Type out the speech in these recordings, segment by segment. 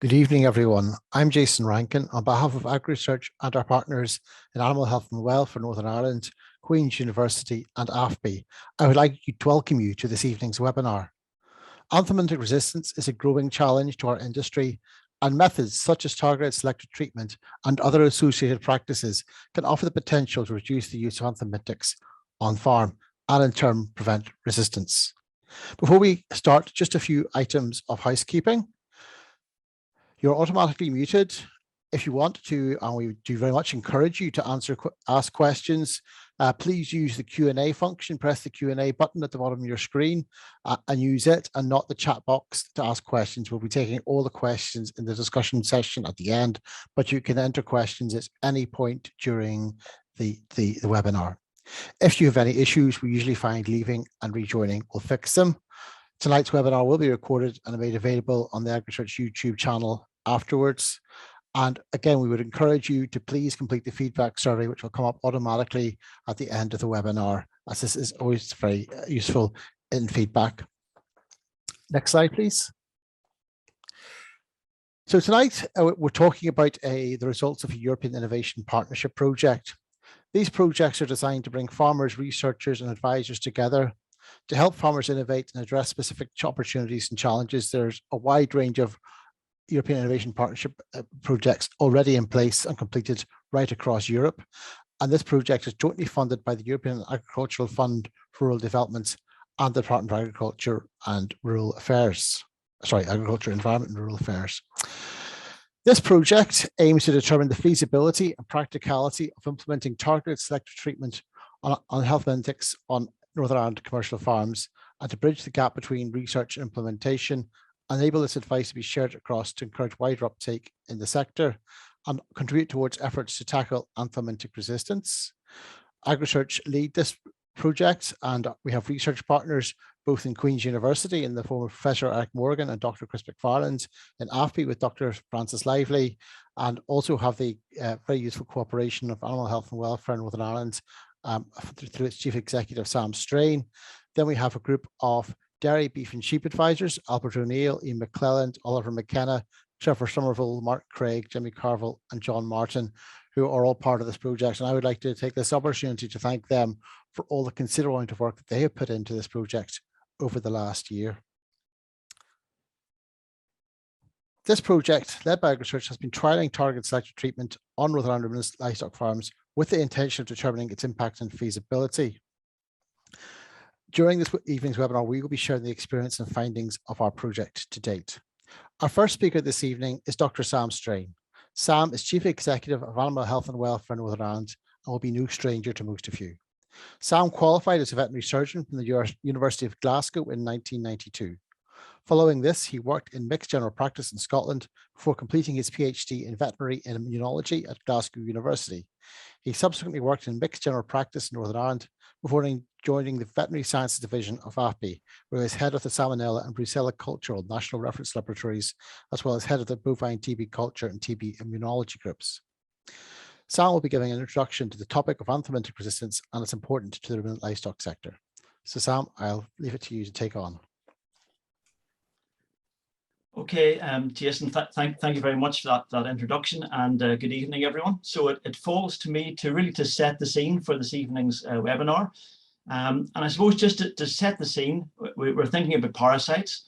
Good evening, everyone. I'm Jason Rankin on behalf of AgriSearch and our partners in Animal Health and Welfare Northern Ireland, Queen's University and AFBI. I would like to welcome you to this evening's webinar. Anthelmintic resistance is a growing challenge to our industry, and methods such as targeted selective treatment and other associated practices can offer the potential to reduce the use of anthelmintics on farm and in turn prevent resistance. Before we start, just a few items of housekeeping. You're automatically muted. If you want to, and we do very much encourage you to ask questions, please use the Q&A function, press the Q&A button at the bottom of your screen and use it, and not the chat box to ask questions. We'll be taking all the questions in the discussion session at the end, but you can enter questions at any point during the webinar. If you have any issues, we usually find leaving and rejoining will fix them. Tonight's webinar will be recorded and made available on the AgriSearch YouTube channel afterwards. And again, we would encourage you to please complete the feedback survey, which will come up automatically at the end of the webinar, as this is always very useful in feedback. Next slide, please. So tonight, we're talking about the results of a European Innovation Partnership project. These projects are designed to bring farmers, researchers, and advisors together to help farmers innovate and address specific opportunities and challenges. There's a wide range of European Innovation Partnership projects already in place and completed right across Europe. And this project is jointly funded by the European Agricultural Fund for Rural Development and the Department of Agriculture and Rural Affairs. Sorry, Agriculture, Environment and Rural Affairs. This project aims to determine the feasibility and practicality of implementing targeted selective treatment on Anthelmintics on Northern Ireland commercial farms, and to bridge the gap between research and implementation, enable this advice to be shared across to encourage wider uptake in the sector, and contribute towards efforts to tackle Anthelmintic resistance. AgriSearch lead this project, and we have research partners both in Queen's University in the form of Professor Eric Morgan and Dr. Chris McFarland, in AFBI with Dr. Francis Lively, and also have the very useful cooperation of Animal Health and Welfare in Northern Ireland through its Chief Executive, Sam Strain. Then we have a group of dairy, beef and sheep advisors, Albert O'Neill, Ian McClelland, Oliver McKenna, Trevor Somerville, Mark Craig, Jimmy Carville and John Martin, who are all part of this project. And I would like to take this opportunity to thank them for all the considerable amount of work that they have put into this project over the last year. This project, led by AgriSearch, has been trialling targeted selective treatment on Northern Ireland livestock farms with the intention of determining its impact and feasibility. During this evening's webinar, we will be sharing the experience and findings of our project to date. Our first speaker this evening is Dr. Sam Strain. Sam is Chief Executive of Animal Health and Welfare in Northern Ireland and will be no stranger to most of you. Sam qualified as a veterinary surgeon from the University of Glasgow in 1992. Following this, he worked in mixed general practice in Scotland before completing his PhD in veterinary immunology at Glasgow University. He subsequently worked in mixed general practice in Northern Ireland before joining the Veterinary Sciences Division of AFBI, where he was head of the Salmonella and Brucella Cultural National Reference Laboratories, as well as head of the Bovine TB Culture and TB Immunology groups. Sam will be giving an introduction to the topic of Anthelmintic resistance and its importance to the ruminant livestock sector. So Sam, I'll leave it to you to take on. Okay, Jason, thank you very much for that introduction, and good evening, everyone. So it falls to me to set the scene for this evening's webinar. And I suppose just to set the scene, we're thinking about parasites.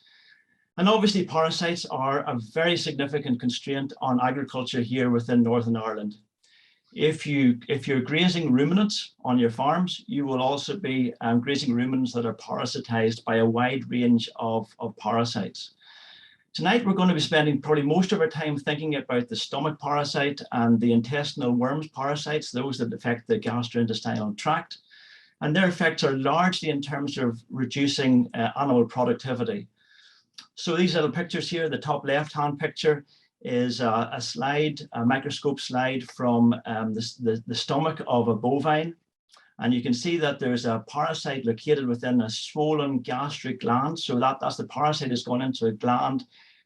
And obviously parasites are a very significant constraint on agriculture here within Northern Ireland. If you're grazing ruminants on your farms, you will also be grazing ruminants that are parasitized by a wide range of parasites. Tonight, we're going to be spending probably most of our time thinking about the stomach parasite and the intestinal worms parasites, those that affect the gastrointestinal tract. And their effects are largely in terms of reducing animal productivity. So these little pictures here, the top left-hand picture is a microscope slide from the stomach of a bovine. And you can see that there's a parasite located within a swollen gastric gland. So that's the parasite has gone into a gland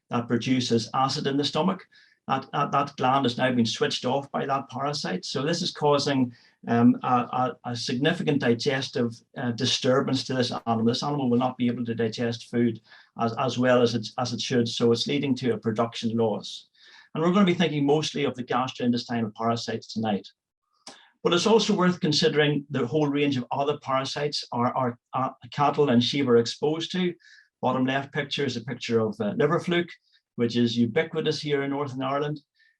that produces acid in the stomach. That gland has now been switched off by that parasite. So this is causing a significant digestive disturbance to this animal. This animal will not be able to digest food as well as it should. So it's leading to a production loss. And we're going to be thinking mostly of the gastrointestinal parasites tonight. But it's also worth considering the whole range of other parasites our cattle and sheep are exposed to. Bottom left picture is a picture of liver fluke, which is ubiquitous here in Northern Ireland.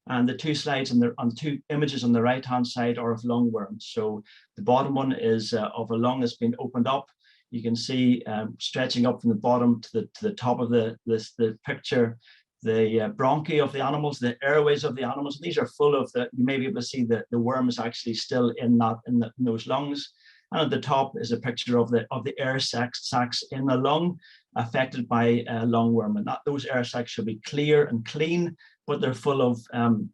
And the two slides on the two images on the right-hand side are of lungworms. So the bottom one is of a lung that's been opened up. You can see stretching up from the bottom to the top of the picture, the bronchi of the animals, the airways of the animals. These are full of you may be able to see the worm is actually still in those lungs. And at the top is a picture of the air sacs in the lung affected by lungworm. And those air sacs should be clear and clean, but they're full of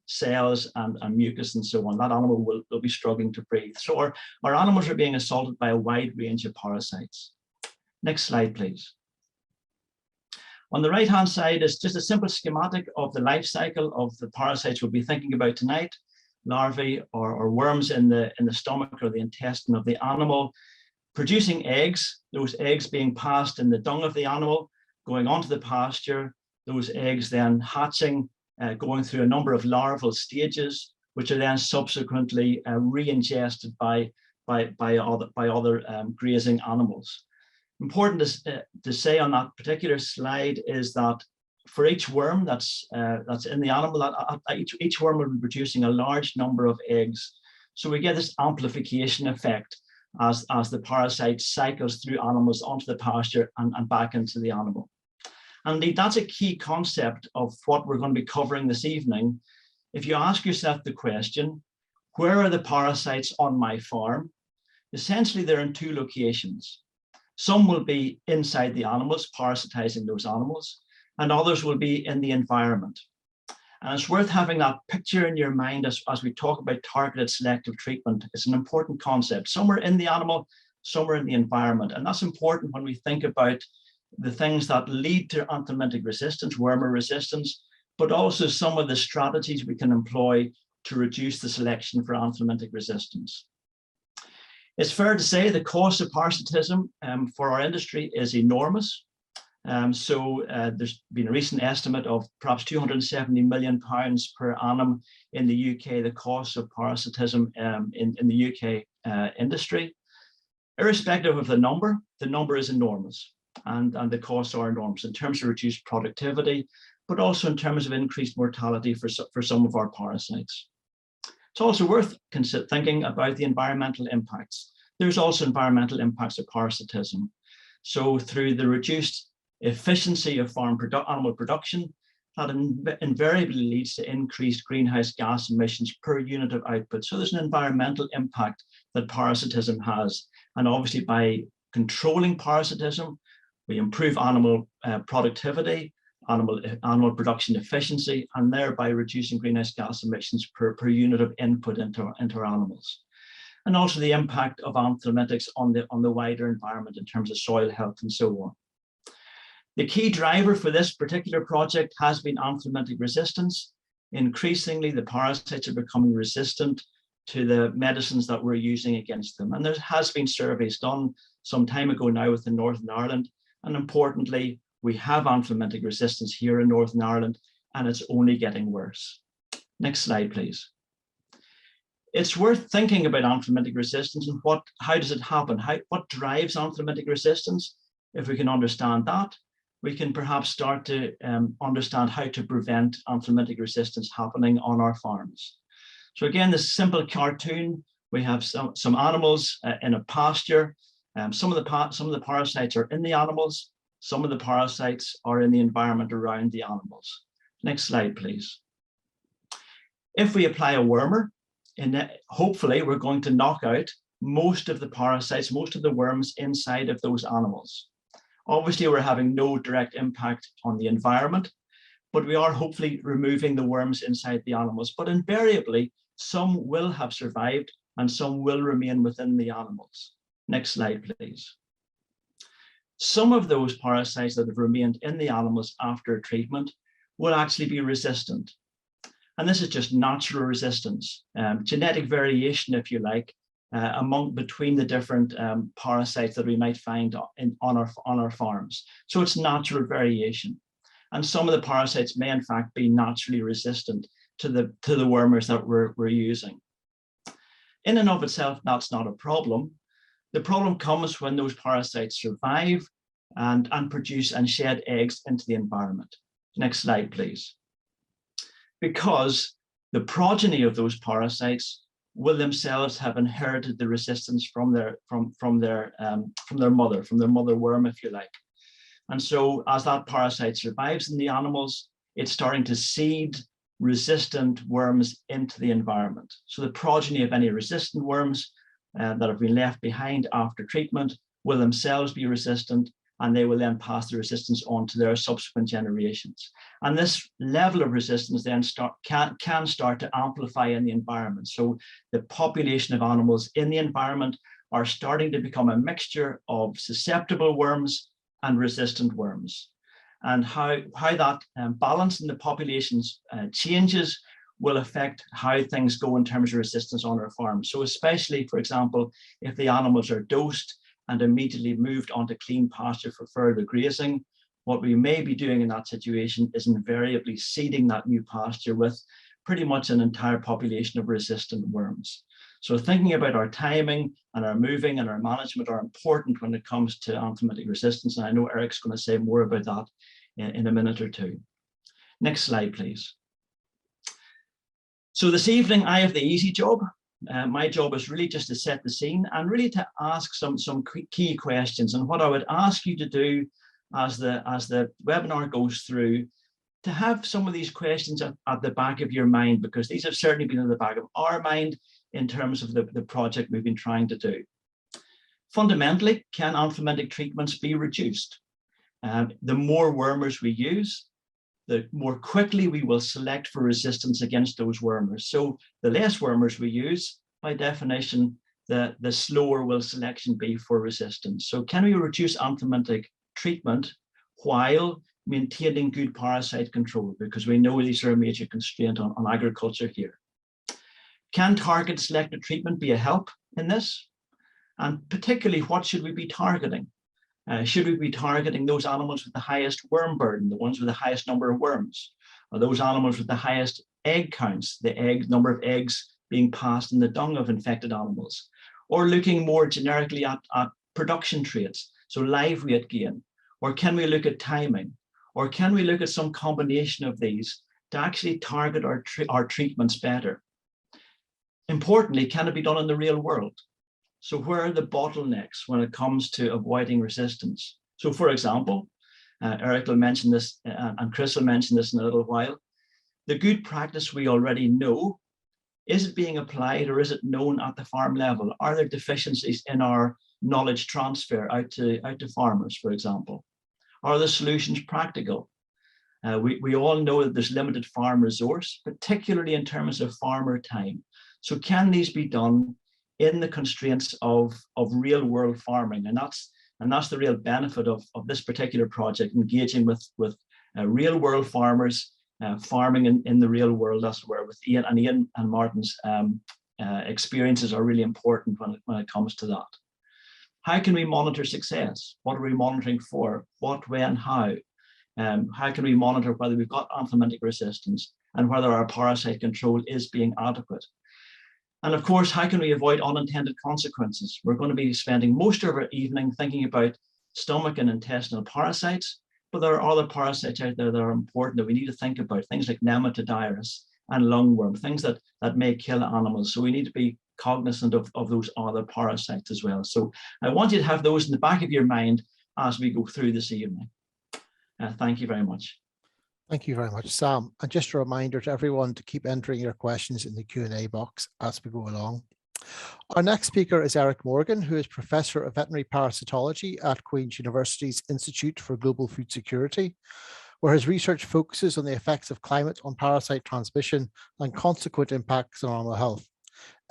cells and mucus and so on. That animal will be struggling to breathe. So our animals are being assaulted by a wide range of parasites. Next slide, please. On the right-hand side is just a simple schematic of the life cycle of the parasites we'll be thinking about tonight. Larvae or worms in the stomach or the intestine of the animal, producing eggs, those eggs being passed in the dung of the animal, going onto the pasture, those eggs then hatching, going through a number of larval stages, which are then subsequently re-ingested by other grazing animals. Important to say on that particular slide is that for each worm that's in the animal, each worm will be producing a large number of eggs. So we get this amplification effect as the parasite cycles through animals onto the pasture and back into the animal. And indeed, that's a key concept of what we're going to be covering this evening. If you ask yourself the question, where are the parasites on my farm? Essentially, they're in two locations. Some will be inside the animals, parasitizing those animals, and others will be in the environment. And it's worth having that picture in your mind as we talk about targeted selective treatment. It's an important concept. Some are in the animal, some are in the environment. And that's important when we think about the things that lead to anthelmintic resistance, wormer resistance, but also some of the strategies we can employ to reduce the selection for anthelmintic resistance. It's fair to say the cost of parasitism for our industry is enormous. There's been a recent estimate of perhaps £270 million per annum in the UK, the cost of parasitism in the UK industry. Irrespective of the number is enormous, and the costs are enormous in terms of reduced productivity, but also in terms of increased mortality for some of our parasites. It's also worth thinking about the environmental impacts. There's also environmental impacts of parasitism. So through the reduced efficiency of farm animal production, that invariably leads to increased greenhouse gas emissions per unit of output. So there's an environmental impact that parasitism has. And obviously by controlling parasitism, we improve animal productivity, animal production efficiency, and thereby reducing greenhouse gas emissions per unit of input into our animals. And also the impact of anthelmintics on the wider environment in terms of soil health and so on. The key driver for this particular project has been anthelmintic resistance. Increasingly, the parasites are becoming resistant to the medicines that we're using against them. And there has been surveys done some time ago now within Northern Ireland. And importantly, we have anthelmintic resistance here in Northern Ireland, and it's only getting worse. Next slide, please. It's worth thinking about anthelmintic resistance and how does it happen? What drives anthelmintic resistance? If we can understand that, we can perhaps start to understand how to prevent anthelmintic resistance happening on our farms. So again, this simple cartoon, we have some animals in a pasture. Some of the parasites are in the animals. Some of the parasites are in the environment around the animals. Next slide, please. If we apply a wormer, hopefully we're going to knock out most of the parasites, most of the worms inside of those animals. Obviously, we're having no direct impact on the environment, but we are hopefully removing the worms inside the animals. But invariably, some will have survived and some will remain within the animals. Next slide, please. Some of those parasites that have remained in the animals after treatment will actually be resistant. And this is just natural resistance, genetic variation, if you like, between the different parasites that we might find on our farms. So it's natural variation. And some of the parasites may in fact be naturally resistant to the wormers that we're using. In and of itself, that's not a problem. The problem comes when those parasites survive and produce and shed eggs into the environment. Next slide, please. Because the progeny of those parasites will themselves have inherited the resistance from their mother worm, if you like. And so as that parasite survives in the animals, it's starting to seed resistant worms into the environment. So the progeny of any resistant worms that have been left behind after treatment will themselves be resistant, and they will then pass the resistance on to their subsequent generations. And this level of resistance then can start to amplify in the environment. So the population of animals in the environment are starting to become a mixture of susceptible worms and resistant worms. And how that balance in the populations changes will affect how things go in terms of resistance on our farm. So especially, for example, if the animals are dosed and immediately moved onto clean pasture for further grazing, what we may be doing in that situation is invariably seeding that new pasture with pretty much an entire population of resistant worms. So thinking about our timing and our moving and our management are important when it comes to anthelmintic resistance. And I know Eric's going to say more about that in a minute or two. Next slide, please. So this evening, I have the easy job. My job is really just to set the scene and really to ask some key questions. And what I would ask you to do as the webinar goes through, to have some of these questions at the back of your mind, because these have certainly been in the back of our mind in terms of the project we've been trying to do. Fundamentally, can anthelmintic treatments be reduced? The more wormers we use, the more quickly we will select for resistance against those wormers. So the less wormers we use, by definition, the slower will selection be for resistance. So can we reduce anthelmintic treatment while maintaining good parasite control? Because we know these are a major constraint on agriculture here. Can targeted selective treatment be a help in this? And particularly, what should we be targeting? Should we be targeting those animals with the highest worm burden, the ones with the highest number of worms, or those animals with the highest egg counts, the number of eggs being passed in the dung of infected animals, or looking more generically at production traits, so live weight gain, or can we look at timing, or can we look at some combination of these to actually target our treatments better? Importantly, can it be done in the real world? So where are the bottlenecks when it comes to avoiding resistance? So for example, Eric will mention this and Chris will mention this in a little while. The good practice we already know, is it being applied or is it known at the farm level? Are there deficiencies in our knowledge transfer out to farmers, for example? Are the solutions practical? We all know that there's limited farm resource, particularly in terms of farmer time. So can these be done in the constraints of real world farming? And that's the real benefit of this particular project, engaging with real world farmers, farming in the real world, as it were, with Ian and Martin's experiences are really important when it comes to that. How can we monitor success? What are we monitoring for? What, when, how? How can we monitor whether we've got anthelmintic resistance and whether our parasite control is being adequate? And of course, how can we avoid unintended consequences? We're going to be spending most of our evening thinking about stomach and intestinal parasites, but there are other parasites out there that are important that we need to think about, things like nematodirus and lungworm, things that may kill animals. So we need to be cognizant of those other parasites as well. So I want you to have those in the back of your mind as we go through this evening. Thank you very much. Thank you very much, Sam. And just a reminder to everyone to keep entering your questions in the Q&A box as we go along. Our next speaker is Eric Morgan, who is Professor of Veterinary Parasitology at Queen's University's Institute for Global Food Security, where his research focuses on the effects of climate on parasite transmission and consequent impacts on animal health.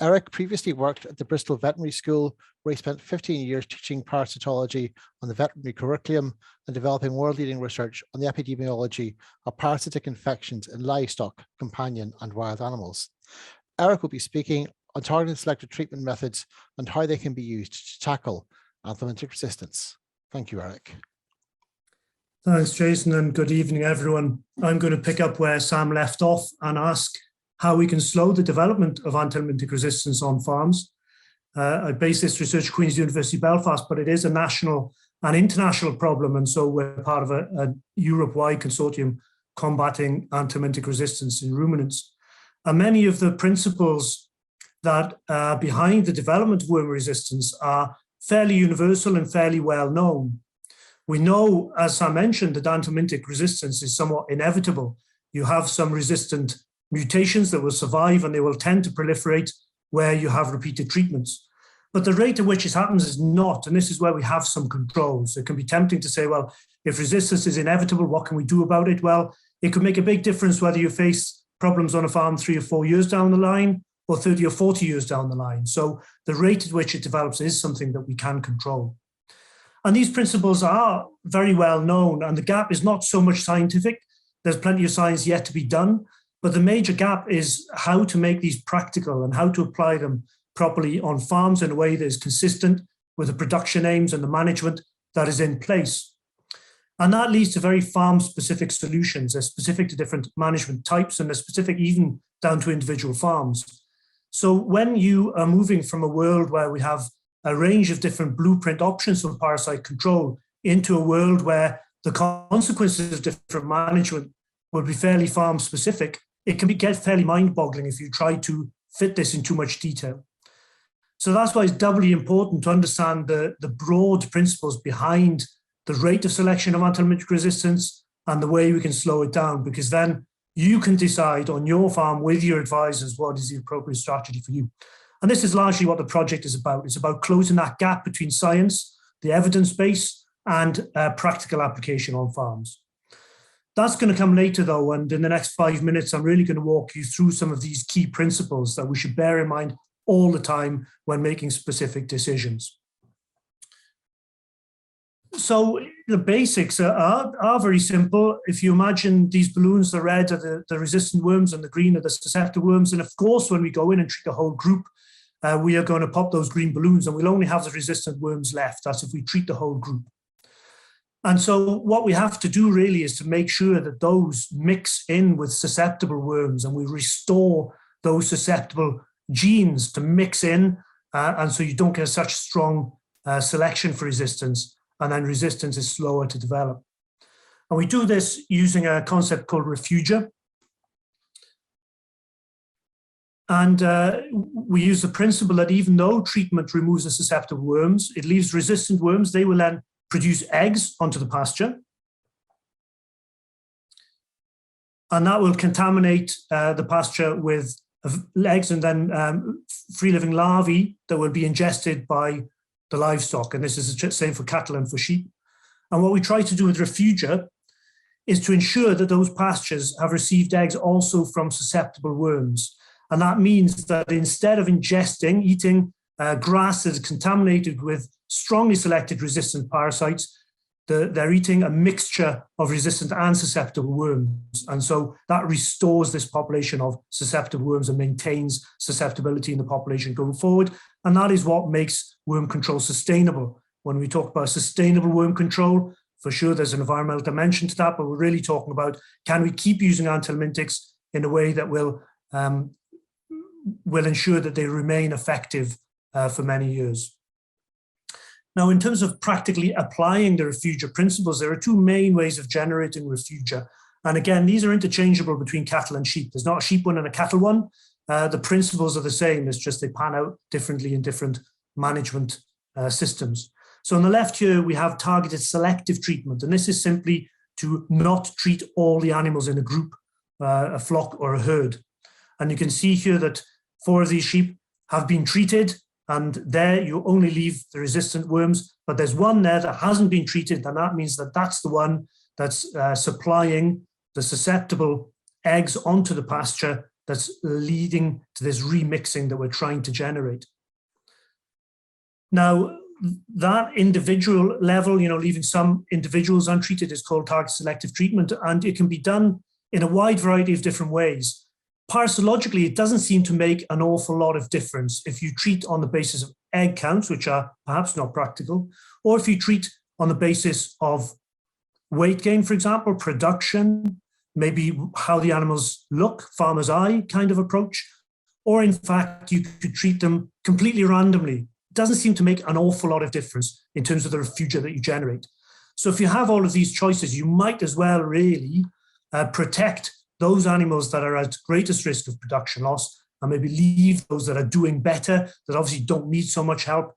Eric previously worked at the Bristol Veterinary School, where he spent 15 years teaching parasitology on the veterinary curriculum and developing world-leading research on the epidemiology of parasitic infections in livestock, companion and wild animals. Eric will be speaking on targeted selective treatment methods and how they can be used to tackle anthelmintic resistance. Thank you, Eric. Thanks, Jason, and good evening, everyone. I'm going to pick up where Sam left off and ask how we can slow the development of anthelmintic resistance on farms. I base this research at Queen's University Belfast, but it is a national and international problem, and so we're part of a Europe-wide consortium combating anthelmintic resistance in ruminants. And many of the principles that are behind the development of worm resistance are fairly universal and fairly well known. We know, as I mentioned, that anthelmintic resistance is somewhat inevitable. You have some resistant mutations that will survive and they will tend to proliferate where you have repeated treatments. But the rate at which it happens is not, and this is where we have some controls. It can be tempting to say, well, if resistance is inevitable, what can we do about it? Well, it could make a big difference whether you face problems on a farm 3 or 4 years down the line or 30 or 40 years down the line. So the rate at which it develops is something that we can control. And these principles are very well known, and the gap is not so much scientific. There's plenty of science yet to be done, but the major gap is how to make these practical and how to apply them properly on farms in a way that is consistent with the production aims and the management that is in place. And that leads to very farm-specific solutions. They're specific to different management types, and they're specific even down to individual farms. So when you are moving from a world where we have a range of different blueprint options for parasite control into a world where the consequences of different management will be fairly farm specific, it can get fairly mind-boggling if you try to fit this in too much detail. So that's why it's doubly important to understand the broad principles behind the rate of selection of anthelmintic resistance and the way we can slow it down, because then you can decide on your farm with your advisors what is the appropriate strategy for you. And this is largely what the project is about. It's about closing that gap between science, the evidence base, and practical application on farms. That's going to come later, though, and in the next 5 minutes, I'm really going to walk you through some of these key principles that we should bear in mind all the time when making specific decisions. So the basics are very simple. If you imagine these balloons, the red are the resistant worms and the green are the susceptible worms. And of course, when we go in and treat the whole group, we are going to pop those green balloons and we'll only have the resistant worms left. That's if we treat the whole group. And so what we have to do really is to make sure that those mix in with susceptible worms and we restore those susceptible genes to mix in. And so you don't get such strong selection for resistance, and then resistance is slower to develop. And we do this using a concept called Refugia. And we use the principle that even though treatment removes the susceptible worms, it leaves resistant worms. They will then produce eggs onto the pasture. And that will contaminate the pasture with eggs and then free-living larvae that will be ingested by the livestock. And this is the same for cattle and for sheep. And what we try to do with Refugia is to ensure that those pastures have received eggs also from susceptible worms. And that means that instead of eating grass that is contaminated with strongly selected resistant parasites, they're eating a mixture of resistant and susceptible worms. And so that restores this population of susceptible worms and maintains susceptibility in the population going forward. And that is what makes worm control sustainable. When we talk about sustainable worm control, for sure there's an environmental dimension to that, but we're really talking about, can we keep using anthelmintics in a way that will ensure that they remain effective for many years. Now, in terms of practically applying the Refugia principles, there are two main ways of generating Refugia. And again, these are interchangeable between cattle and sheep. There's not a sheep one and a cattle one. The principles are the same, it's just they pan out differently in different management systems. So on the left here, we have targeted selective treatment. And this is simply to not treat all the animals in a group, a flock or a herd. And you can see here that 4 of these sheep have been treated, and there you only leave the resistant worms, but there's one there that hasn't been treated, and that means that that's the one that's supplying the susceptible eggs onto the pasture that's leading to this remixing that we're trying to generate. Now, that individual level, leaving some individuals untreated is called targeted selective treatment, and it can be done in a wide variety of different ways. Parasitologically, it doesn't seem to make an awful lot of difference if you treat on the basis of egg counts, which are perhaps not practical, or if you treat on the basis of weight gain, for example, production, maybe how the animals look, farmer's eye kind of approach, or in fact, you could treat them completely randomly. It doesn't seem to make an awful lot of difference in terms of the refugia that you generate. So if you have all of these choices, you might as well really protect those animals that are at greatest risk of production loss and maybe leave those that are doing better, that obviously don't need so much help.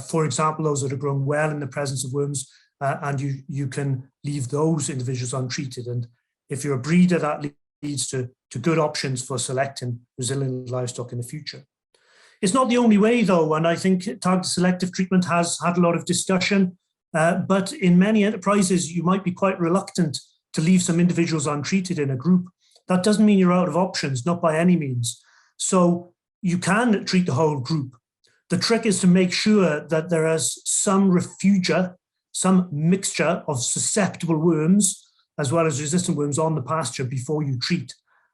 For example, those that are growing well in the presence of worms, and you can leave those individuals untreated. And if you're a breeder, that leads to good options for selecting resilient livestock in the future. It's not the only way though, and I think targeted selective treatment has had a lot of discussion, but in many enterprises, you might be quite reluctant to leave some individuals untreated in a group. That doesn't mean you're out of options, not by any means. So you can treat the whole group. The trick is to make sure that there is some refugia, some mixture of susceptible worms as well as resistant worms on the pasture before you treat.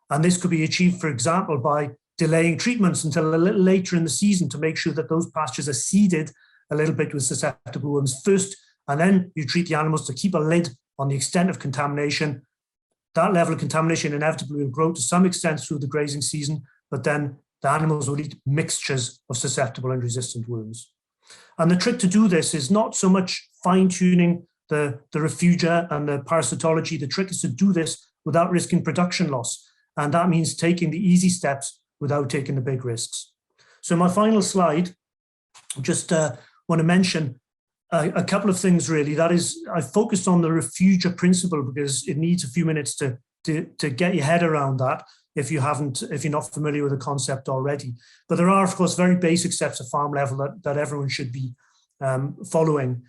And this could be achieved, for example, by delaying treatments until a little later in the season to make sure that those pastures are seeded a little bit with susceptible worms first, and then you treat the animals to keep a lid on the extent of contamination. That level of contamination inevitably will grow to some extent through the grazing season, but then the animals will eat mixtures of susceptible and resistant worms. And the trick to do this is not so much fine-tuning the refugia and the parasitology. The trick is to do this without risking production loss. And that means taking the easy steps without taking the big risks. So my final slide, just want to mention a couple of things really. That is, I focused on the Refugee Principle because it needs a few minutes to get your head around that if you're not familiar with the concept already. But there are, of course, very basic steps at farm level that everyone should be following.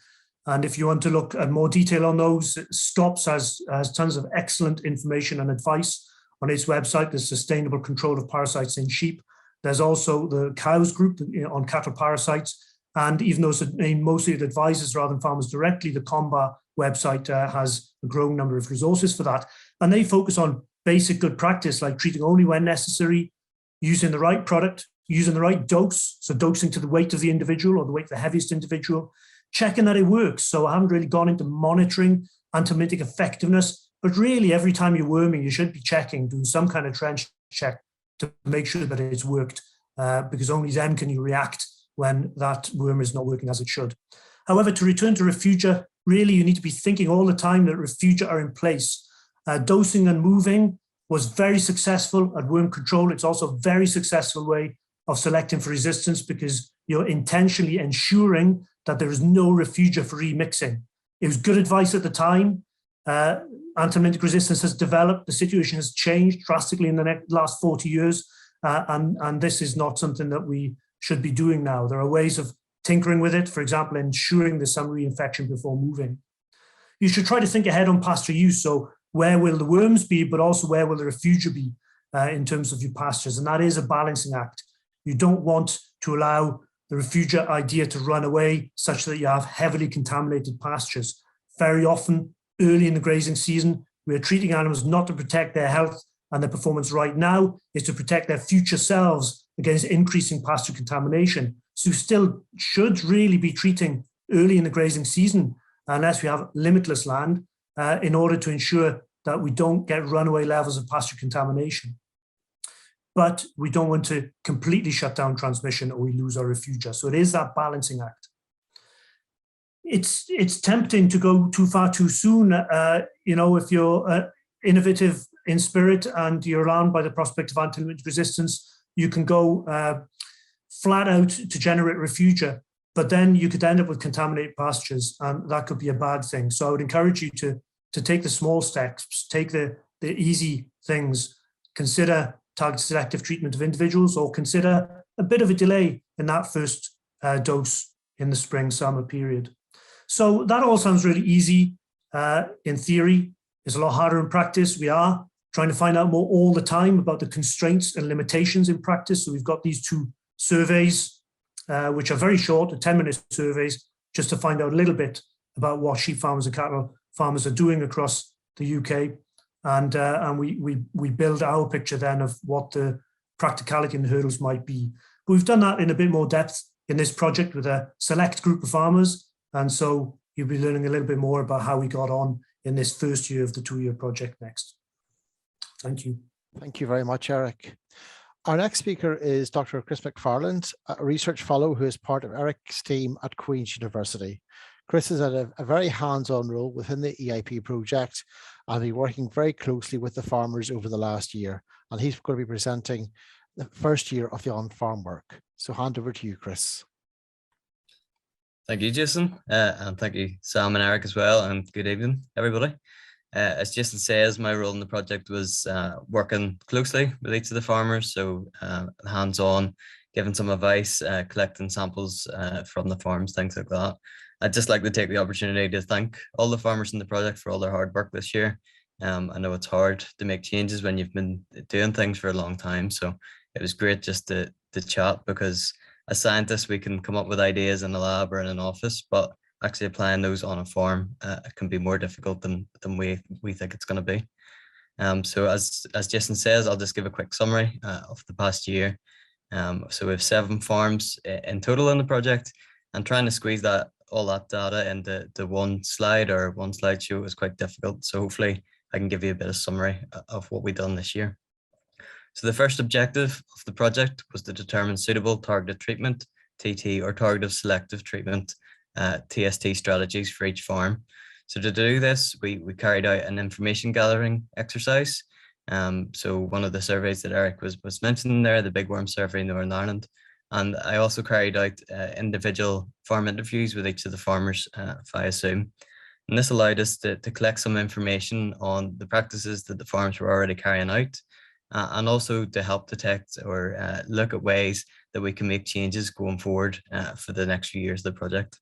And if you want to look at more detail on those, STOPS has tons of excellent information and advice on its website. There's sustainable control of parasites in sheep. There's also the cows group on cattle parasites. And even though it's aimed mostly at advisors rather than farmers directly, the COMBA website has a growing number of resources for that. And they focus on basic good practice, like treating only when necessary, using the right product, using the right dose, so dosing to the weight of the individual or the weight of the heaviest individual, checking that it works. So I haven't really gone into monitoring anthelmintic effectiveness, but really every time you're worming, you should be checking, doing some kind of trench check to make sure that it's worked, because only then can you react when that worm is not working as it should. However, to return to refugia, really you need to be thinking all the time that refugia are in place. Dosing and moving was very successful at worm control. It's also a very successful way of selecting for resistance because you're intentionally ensuring that there is no refugia for remixing. It was good advice at the time. Anthelmintic resistance has developed. The situation has changed drastically in the last 40 years. And this is not something that we should be doing now. There are ways of tinkering with it, for example, ensuring there's some reinfection before moving. You should try to think ahead on pasture use. So where will the worms be, but also where will the refugia be in terms of your pastures? And that is a balancing act. You don't want to allow the refugia idea to run away such that you have heavily contaminated pastures. Very often, early in the grazing season, we are treating animals not to protect their health and their performance right now, is to protect their future selves against increasing pasture contamination. So you still should really be treating early in the grazing season, unless we have limitless land, in order to ensure that we don't get runaway levels of pasture contamination. But we don't want to completely shut down transmission or we lose our refugia. So it is that balancing act. It's tempting to go too far too soon. If you're innovative in spirit and you're alarmed by the prospect of anthelmintic resistance, you can go flat out to generate refugia, but then you could end up with contaminated pastures, and that could be a bad thing. So I would encourage you to take the small steps, take the easy things, consider targeted selective treatment of individuals, or consider a bit of a delay in that first dose in the spring-summer period. So that all sounds really easy in theory. It's a lot harder in practice. We are trying to find out more all the time about the constraints and limitations in practice. So we've got these two surveys, which are very short, 10-minute surveys, just to find out a little bit about what sheep farmers and cattle farmers are doing across the UK. and we build our picture then of what the practicality and hurdles might be. But we've done that in a bit more depth in this project with a select group of farmers, and so you'll be learning a little bit more about how we got on in this first year of the 2-year project next. Thank you. Thank you very much, Eric. Our next speaker is Dr. Chris McFarland, a research fellow who is part of Eric's team at Queen's University. Chris has had a very hands-on role within the EIP project and been working very closely with the farmers over the last year. And he's going to be presenting the first year of the on-farm work. So hand over to you, Chris. Thank you, Jason, and thank you, Sam and Eric as well, and good evening, everybody. As Jason says, my role in the project was working closely with each of the farmers, so hands-on, giving some advice, collecting samples from the farms, things like that. I'd just like to take the opportunity to thank all the farmers in the project for all their hard work this year. I know it's hard to make changes when you've been doing things for a long time, so it was great just to chat, because as scientists we can come up with ideas in a lab or in an office, but actually applying those on a farm can be more difficult than we think it's going to be. So as Jason says, I'll just give a quick summary of the past year. So we have 7 farms in total in the project, and trying to squeeze all that data into one slide or one slideshow is quite difficult. So hopefully I can give you a bit of summary of what we've done this year. So the first objective of the project was to determine suitable targeted treatment, TT, or targeted selective treatment, TST strategies for each farm. So to do this, we carried out an information gathering exercise. So one of the surveys that Eric was mentioning there, the Big Worm survey in Northern Ireland. And I also carried out individual farm interviews with each of the farmers via Zoom. And this allowed us to collect some information on the practices that the farms were already carrying out, and also to help detect or look at ways that we can make changes going forward for the next few years of the project.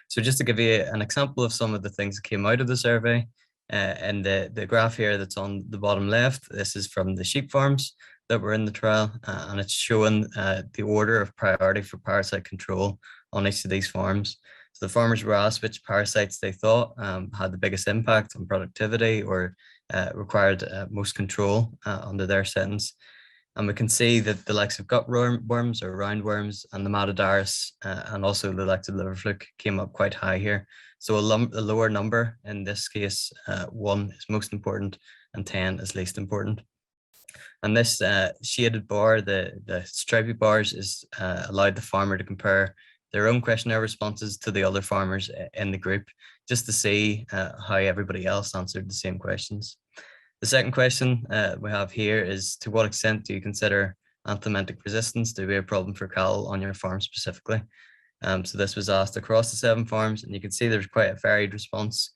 So just to give you an example of some of the things that came out of the survey, and the graph here that's on the bottom left, this is from the sheep farms that were in the trial, and it's showing the order of priority for parasite control on each of these farms. So the farmers were asked which parasites they thought had the biggest impact on productivity or required most control under their settings. And we can see that the likes of gut worms or roundworms and the Matadarus and also the likes of liver fluke came up quite high here. So a lower number, in this case, 1 is most important and 10 is least important. And this shaded bar, the stripy bars, is allowed the farmer to compare their own questionnaire responses to the other farmers in the group, just to see how everybody else answered the same questions. The second question we have here is, to what extent do you consider Anthelmintic resistance to be a problem for cattle on your farm specifically? So this was asked across the 7 farms, and you can see there's quite a varied response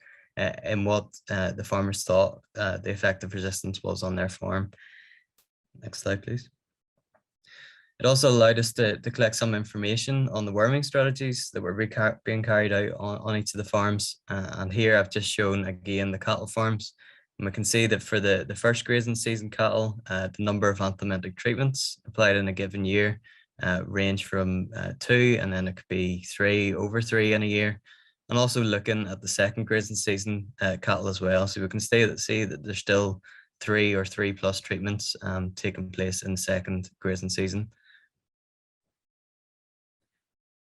in what the farmers thought the effective resistance was on their farm. Next slide, please. It also allowed us to collect some information on the worming strategies that were being carried out on each of the farms. And here I've just shown again the cattle farms. And we can see that for the first grazing season cattle, the number of anthelmintic treatments applied in a given year range from 2, and then it could be 3, over 3 in a year. And also looking at the second grazing season cattle as well. So we can see that there's still 3 or 3+ treatments taking place in the second grazing season.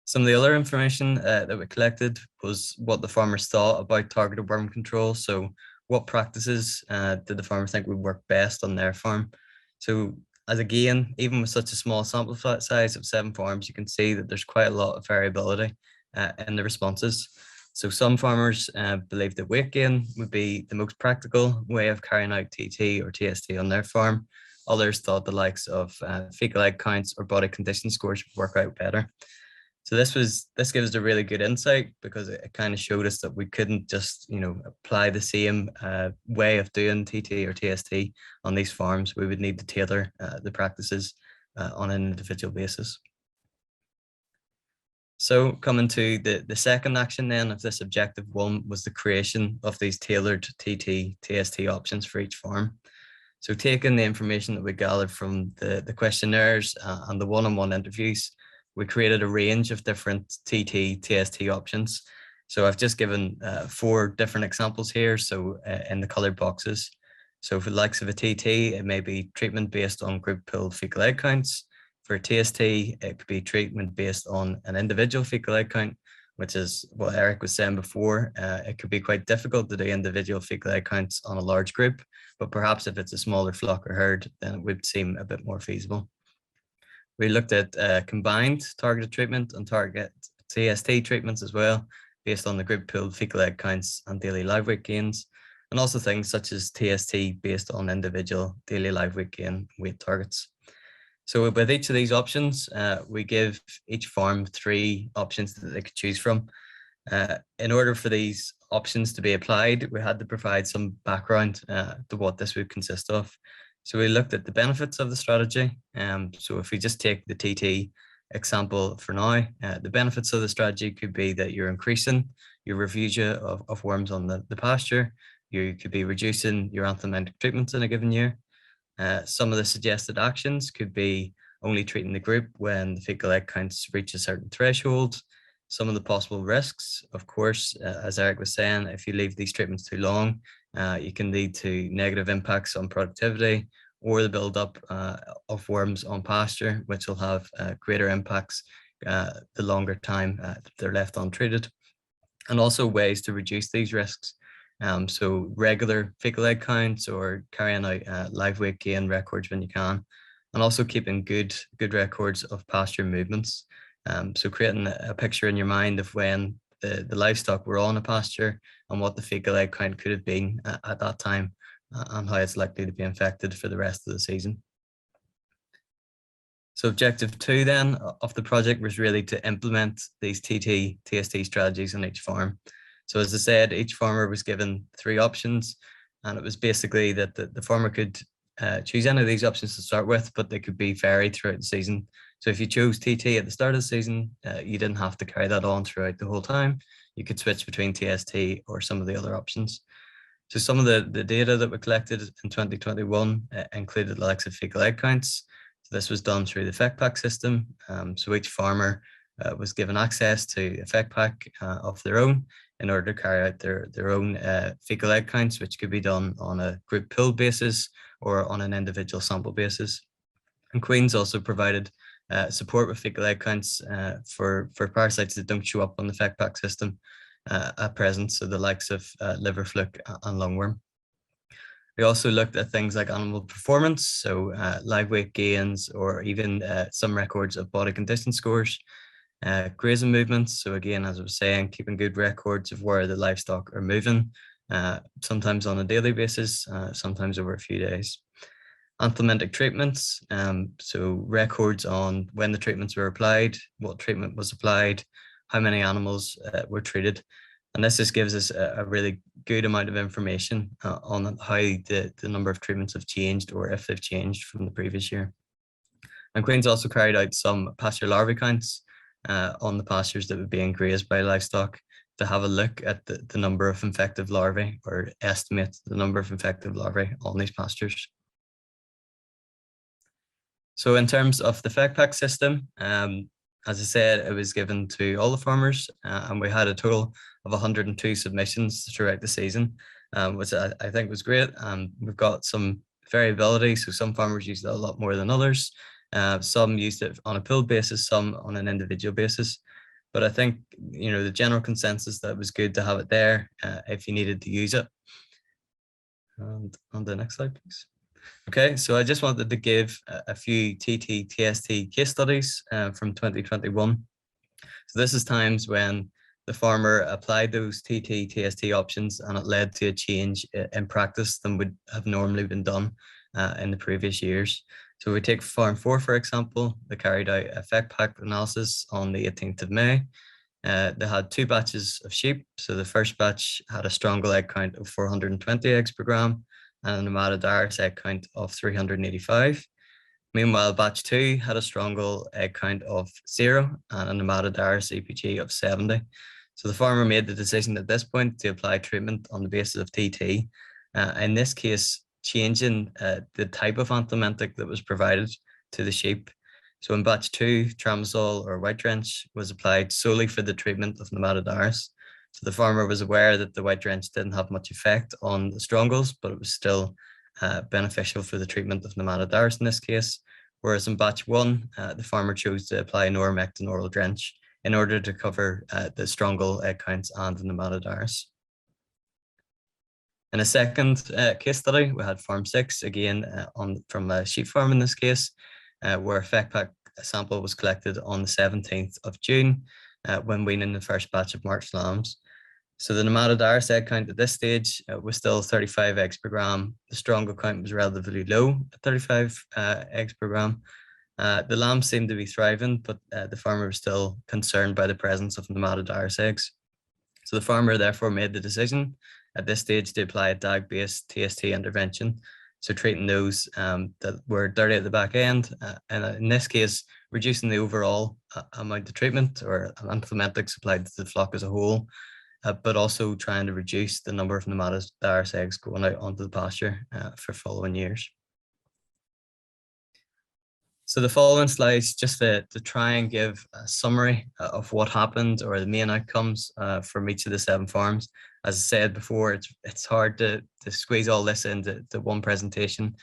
Some of the other information that we collected was what the farmers thought about targeted worm control. So what practices did the farmer think would work best on their farm? So as again, even with such a small sample size of 7 farms, you can see that there's quite a lot of variability in the responses. So some farmers believe that weight gain would be the most practical way of carrying out TT or TST on their farm. Others thought the likes of fecal egg counts or body condition scores would work out better. So this gives us a really good insight, because it kind of showed us that we couldn't just apply the same way of doing TT or TST on these farms. We would need to tailor the practices on an individual basis. So coming to the second action then of this objective 1 was the creation of these tailored TT, TST options for each farm. So taking the information that we gathered from the questionnaires and the one-on-one interviews, we created a range of different TT, TST options. So I've just given 4 different examples here, so in the colored boxes. So for the likes of a TT, it may be treatment based on group pooled fecal egg counts. For a TST, it could be treatment based on an individual fecal egg count, which is what Eric was saying before. It could be quite difficult to do individual fecal egg counts on a large group, but perhaps if it's a smaller flock or herd, then it would seem a bit more feasible. We looked at combined targeted treatment and target TST treatments as well, based on the group pooled fecal egg counts and daily live weight gains, and also things such as TST based on individual daily live weight gain weight targets. So with each of these options, we give each farm 3 options that they could choose from. In order for these options to be applied, we had to provide some background to what this would consist of. So we looked at the benefits of the strategy. So if we just take the TT example for now, the benefits of the strategy could be that you're increasing your refugia of worms on the pasture. You could be reducing your anthelmintic treatments in a given year. Some of the suggested actions could be only treating the group when the fecal egg counts reach a certain threshold. Some of the possible risks, of course, as Eric was saying, if you leave these treatments too long, you can lead to negative impacts on productivity or the buildup of worms on pasture, which will have greater impacts the longer time they're left untreated. And also ways to reduce these risks. So regular fecal egg counts or carrying out live weight gain records when you can, and also keeping good records of pasture movements. So creating a picture in your mind of when the livestock were on a pasture and what the fecal egg count could have been at that time and how it's likely to be infected for the rest of the season. So objective 2 then of the project was really to implement these TT-TST strategies on each farm. So as I said, each farmer was given 3 options, and it was basically that the farmer could choose any of these options to start with, but they could be varied throughout the season. So if you chose TT at the start of the season, you didn't have to carry that on throughout the whole time. You could switch between TST or some of the other options. So some of the data that we collected in 2021 included the likes of fecal egg counts. So this was done through the FECPAC system. So each farmer was given access to a FECPAC of their own in order to carry out their own fecal egg counts, which could be done on a group pool basis or on an individual sample basis. And Queen's also provided support with fecal egg counts for parasites that don't show up on the FECPAC system at present, so the likes of liver fluke and lungworm. We also looked at things like animal performance, so live weight gains, or even some records of body condition scores, grazing movements. So again, as I was saying, keeping good records of where the livestock are moving, sometimes on a daily basis, sometimes over a few days. Anthelmintic treatments, so records on when the treatments were applied, what treatment was applied, how many animals were treated. And this just gives us a really good amount of information on how the number of treatments have changed, or if they've changed from the previous year. And Queen's also carried out some pasture larvae counts on the pastures that were being grazed by livestock to have a look at the number of infective larvae, or estimate the number of infective larvae on these pastures. So in terms of the FECPAC system, as I said, it was given to all the farmers, and we had a total of 102 submissions throughout the season, which I think was great. We've got some variability, so some farmers used it a lot more than others. Some used it on a pooled basis, some on an individual basis. But I think, you know, the general consensus that it was good to have it there if you needed to use it. And on the next slide, please. Okay, so I just wanted to give a few TT-TST case studies from 2021. So this is times when the farmer applied those TT-TST options and it led to a change in practice than would have normally been done in the previous years. So we take Farm 4, for example. They carried out a FECPAC analysis on the 18th of May. They had 2 batches of sheep. So the first batch had a strongal egg count of 420 eggs per gram and a nematovirus egg count of 385. Meanwhile, batch 2 had a strongal egg count of 0 and a nematovirus EPG of 70. So the farmer made the decision at this point to apply treatment on the basis of TT. In this case, changing the type of anthelmintic that was provided to the sheep. So in batch 2, tramadol or white drench was applied solely for the treatment of nematovirus. So the farmer was aware that the white drench didn't have much effect on the strongles, but it was still beneficial for the treatment of nematodes in this case, whereas in batch 1, the farmer chose to apply noromectin oral drench in order to cover the strongel egg counts and the nematodes. In a second case study, we had farm 6, again from a sheep farm in this case, where a FECPAC sample was collected on the 17th of June when weaning the first batch of March lambs. So the nematodes egg count at this stage was still 35 eggs per gram. The strongel count was relatively low at 35 eggs per gram. The lambs seemed to be thriving, but the farmer was still concerned by the presence of nematodes eggs. So the farmer therefore made the decision at this stage to apply a DAG-based TST intervention, so treating those that were dirty at the back end, and in this case, reducing the overall amount of treatment or anthelmintics applied to the flock as a whole, but also trying to reduce the number of nematodes eggs going out onto the pasture for following years. So the following slides just to try and give a summary of what happened or the main outcomes from each of the 7 farms. As I said before, it's hard to squeeze all this into one presentation,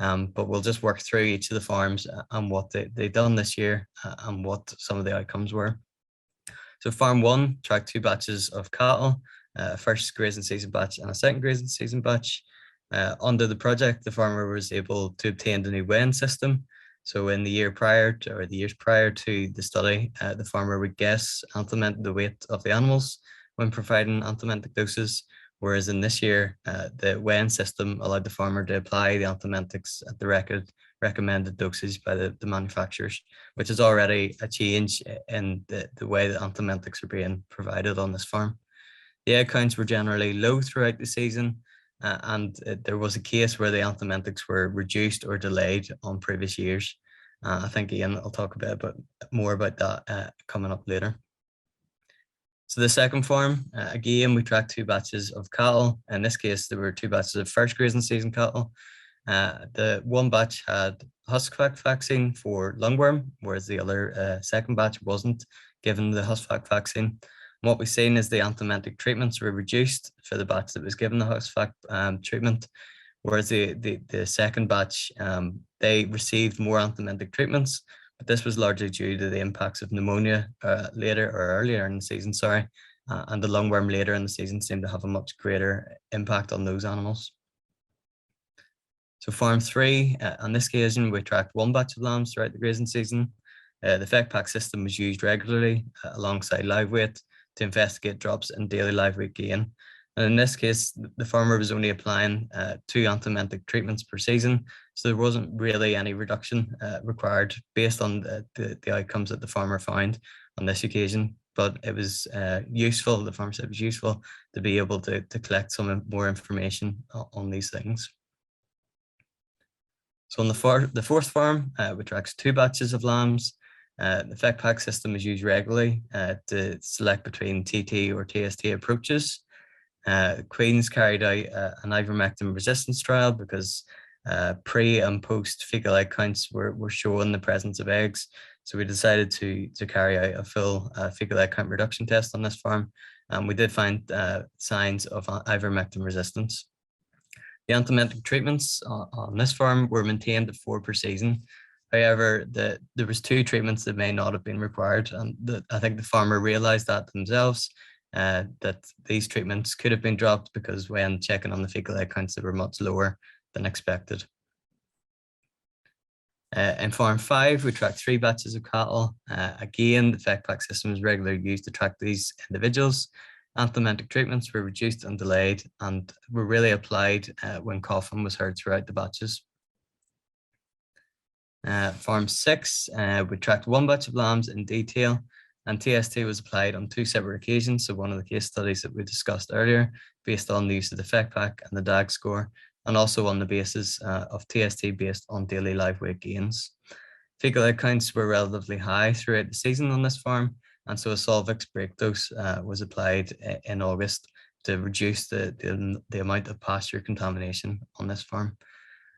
but we'll just work through each of the farms and what they've done this year and what some of the outcomes were. So farm 1 tracked 2 batches of cattle, a first grazing season batch and a second grazing season batch. Under the project, the farmer was able to obtain the new weighing system. So in the year prior to, or the years prior to the study, the farmer would guess the weight of the animals when providing anthelmintic doses, whereas in this year, the weighing system allowed the farmer to apply the anthelmintics at the recommended dosage by the manufacturers, which is already a change in the way that anthelmintics are being provided on this farm. The egg counts were generally low throughout the season, and there was a case where the anthelmintics were reduced or delayed on previous years. I think Ian will talk a bit more about that coming up later. So the second farm, again, we tracked 2 batches of cattle. In this case, there were 2 batches of first grazing season cattle. The one batch had huskvac vaccine for lungworm, whereas the other second batch wasn't given the huskvac vaccine. What we've seen is the anthelmintic treatments were reduced for the batch that was given the huskvac treatment, whereas the second batch, they received more anthelmintic treatments, but this was largely due to the impacts of pneumonia earlier in the season, and the lungworm later in the season seemed to have a much greater impact on those animals. So farm 3, on this occasion, we tracked 1 batch of lambs throughout the grazing season. The FECPAC system was used regularly alongside live weight to investigate drops in daily live weight gain. And in this case, the farmer was only applying 2 anthelmintic treatments per season, so there wasn't really any reduction required based on the outcomes that the farmer found on this occasion. But it was useful, the farmer said it was useful to be able to collect some more information on these things. So on the fourth farm, we tracked 2 batches of lambs. The FECPAC system is used regularly to select between TT or TST approaches. Queen's carried out an ivermectin resistance trial because pre and post fecal egg counts were showing the presence of eggs. So we decided to carry out a full fecal egg count reduction test on this farm. And we did find signs of ivermectin resistance. The anthelmintic treatments on this farm were maintained at 4 per season. However, there was 2 treatments that may not have been required, and I think the farmer realised that themselves, that these treatments could have been dropped because when checking on the fecal egg counts, they were much lower than expected. In farm 5, we tracked 3 batches of cattle. Again, the FECPAC system is regularly used to track these individuals. Anthelmintic treatments were reduced and delayed and were really applied when coughing was heard throughout the batches. Farm 6, we tracked 1 batch of lambs in detail, and TST was applied on 2 separate occasions. So one of the case studies that we discussed earlier, based on the use of the FECPAC and the DAG score, and also on the basis of TST based on daily live weight gains. Fecal egg counts were relatively high throughout the season on this farm, and so a Solvix break dose was applied in August to reduce the amount of pasture contamination on this farm.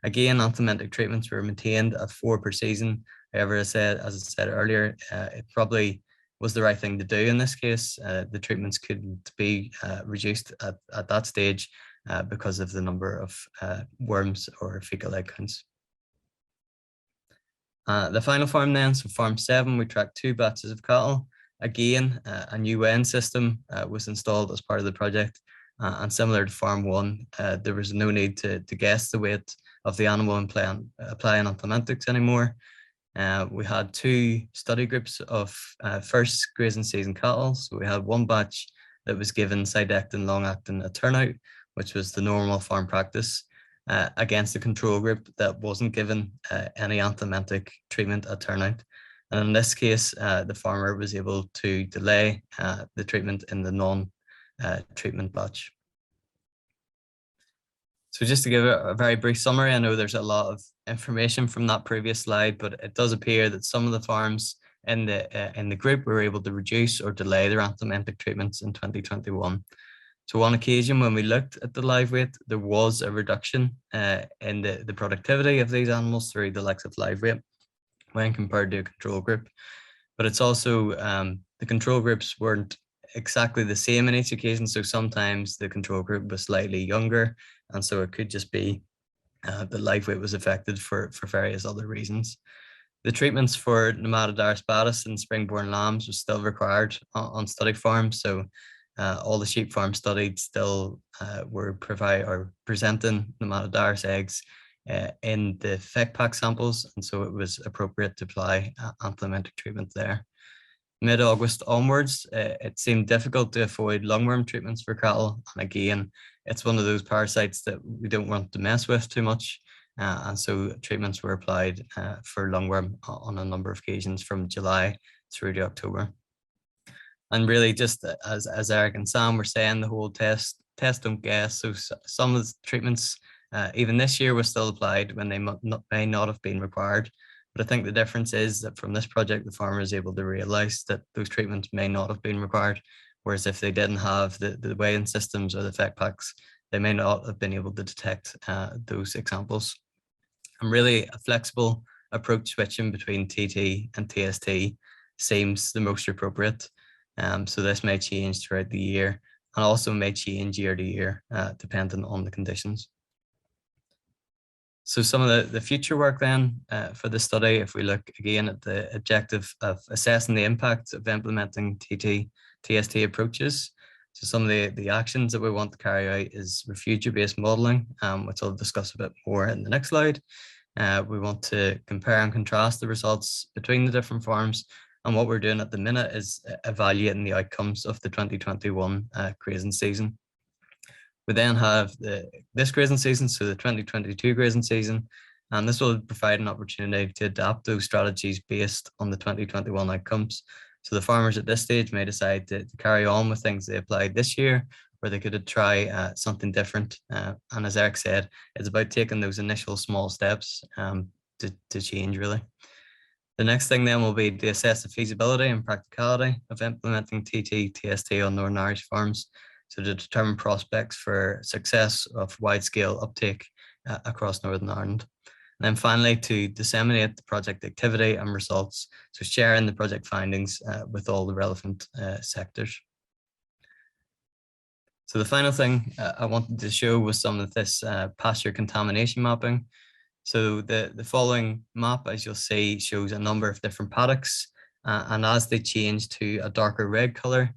Again, anthelmintic treatments were maintained at 4 per season. However, as I said earlier, it probably was the right thing to do in this case. The treatments couldn't be reduced at that stage because of the number of worms or fecal egg counts. The final farm then, so farm 7, we tracked 2 batches of cattle. Again, a new weighing system was installed as part of the project, and similar to farm 1, there was no need to guess the weight of the animal and applying Anthelmintics anymore. We had 2 study groups of first grazing season cattle. So we had 1 batch that was given side-acting, long-acting at turnout, which was the normal farm practice, against the control group that wasn't given any Anthelmintic treatment at turnout. And in this case, the farmer was able to delay the treatment in the non-treatment batch. So just to give a very brief summary, I know there's a lot of information from that previous slide, but it does appear that some of the farms in the group were able to reduce or delay their Anthelmintic treatments in 2021. So on occasion, when we looked at the live weight, there was a reduction in the productivity of these animals through the likes of live weight when compared to a control group. But it's also, the control groups weren't exactly the same in each occasion. So sometimes the control group was slightly younger, and so it could just be the live weight was affected for various other reasons. The treatments for Nematodaris batis and springborn lambs was still required on study farms. So all the sheep farms studied still were presenting Nematodaris eggs in the FEC pack samples, and so it was appropriate to apply Anthelmintic treatment there. Mid-August onwards, it seemed difficult to avoid lungworm treatments for cattle, and again, it's one of those parasites that we don't want to mess with too much, and so treatments were applied for lungworm on a number of occasions from July through to October. And really, just as Eric and Sam were saying, the whole test don't guess. So some of the treatments, even this year, were still applied when they may not have been required. But I think the difference is that from this project, the farmer is able to realize that those treatments may not have been required. Whereas if they didn't have the weighing systems or the FEC packs, they may not have been able to detect those examples. And really, a flexible approach switching between TT and TST seems the most appropriate. So this may change throughout the year and also may change year to year, depending on the conditions. So some of the future work then for the study, if we look again at the objective of assessing the impact of implementing TT-TST approaches. So some of the actions that we want to carry out is Refugia-based modelling, which I'll discuss a bit more in the next slide. We want to compare and contrast the results between the different farms. And what we're doing at the minute is evaluating the outcomes of the 2021 grazing season. We then have this grazing season, so the 2022 grazing season, and this will provide an opportunity to adapt those strategies based on the 2021 outcomes. So the farmers at this stage may decide to carry on with things they applied this year, or they could try something different. And as Eric said, it's about taking those initial small steps to change, really. The next thing then will be to assess the feasibility and practicality of implementing TT-TST on Northern Irish farms, so to determine prospects for success of wide-scale uptake across Northern Ireland. And then finally, to disseminate the project activity and results, so sharing the project findings with all the relevant sectors. So the final thing I wanted to show was some of this pasture contamination mapping. So the following map, as you'll see, shows a number of different paddocks, and as they change to a darker red color,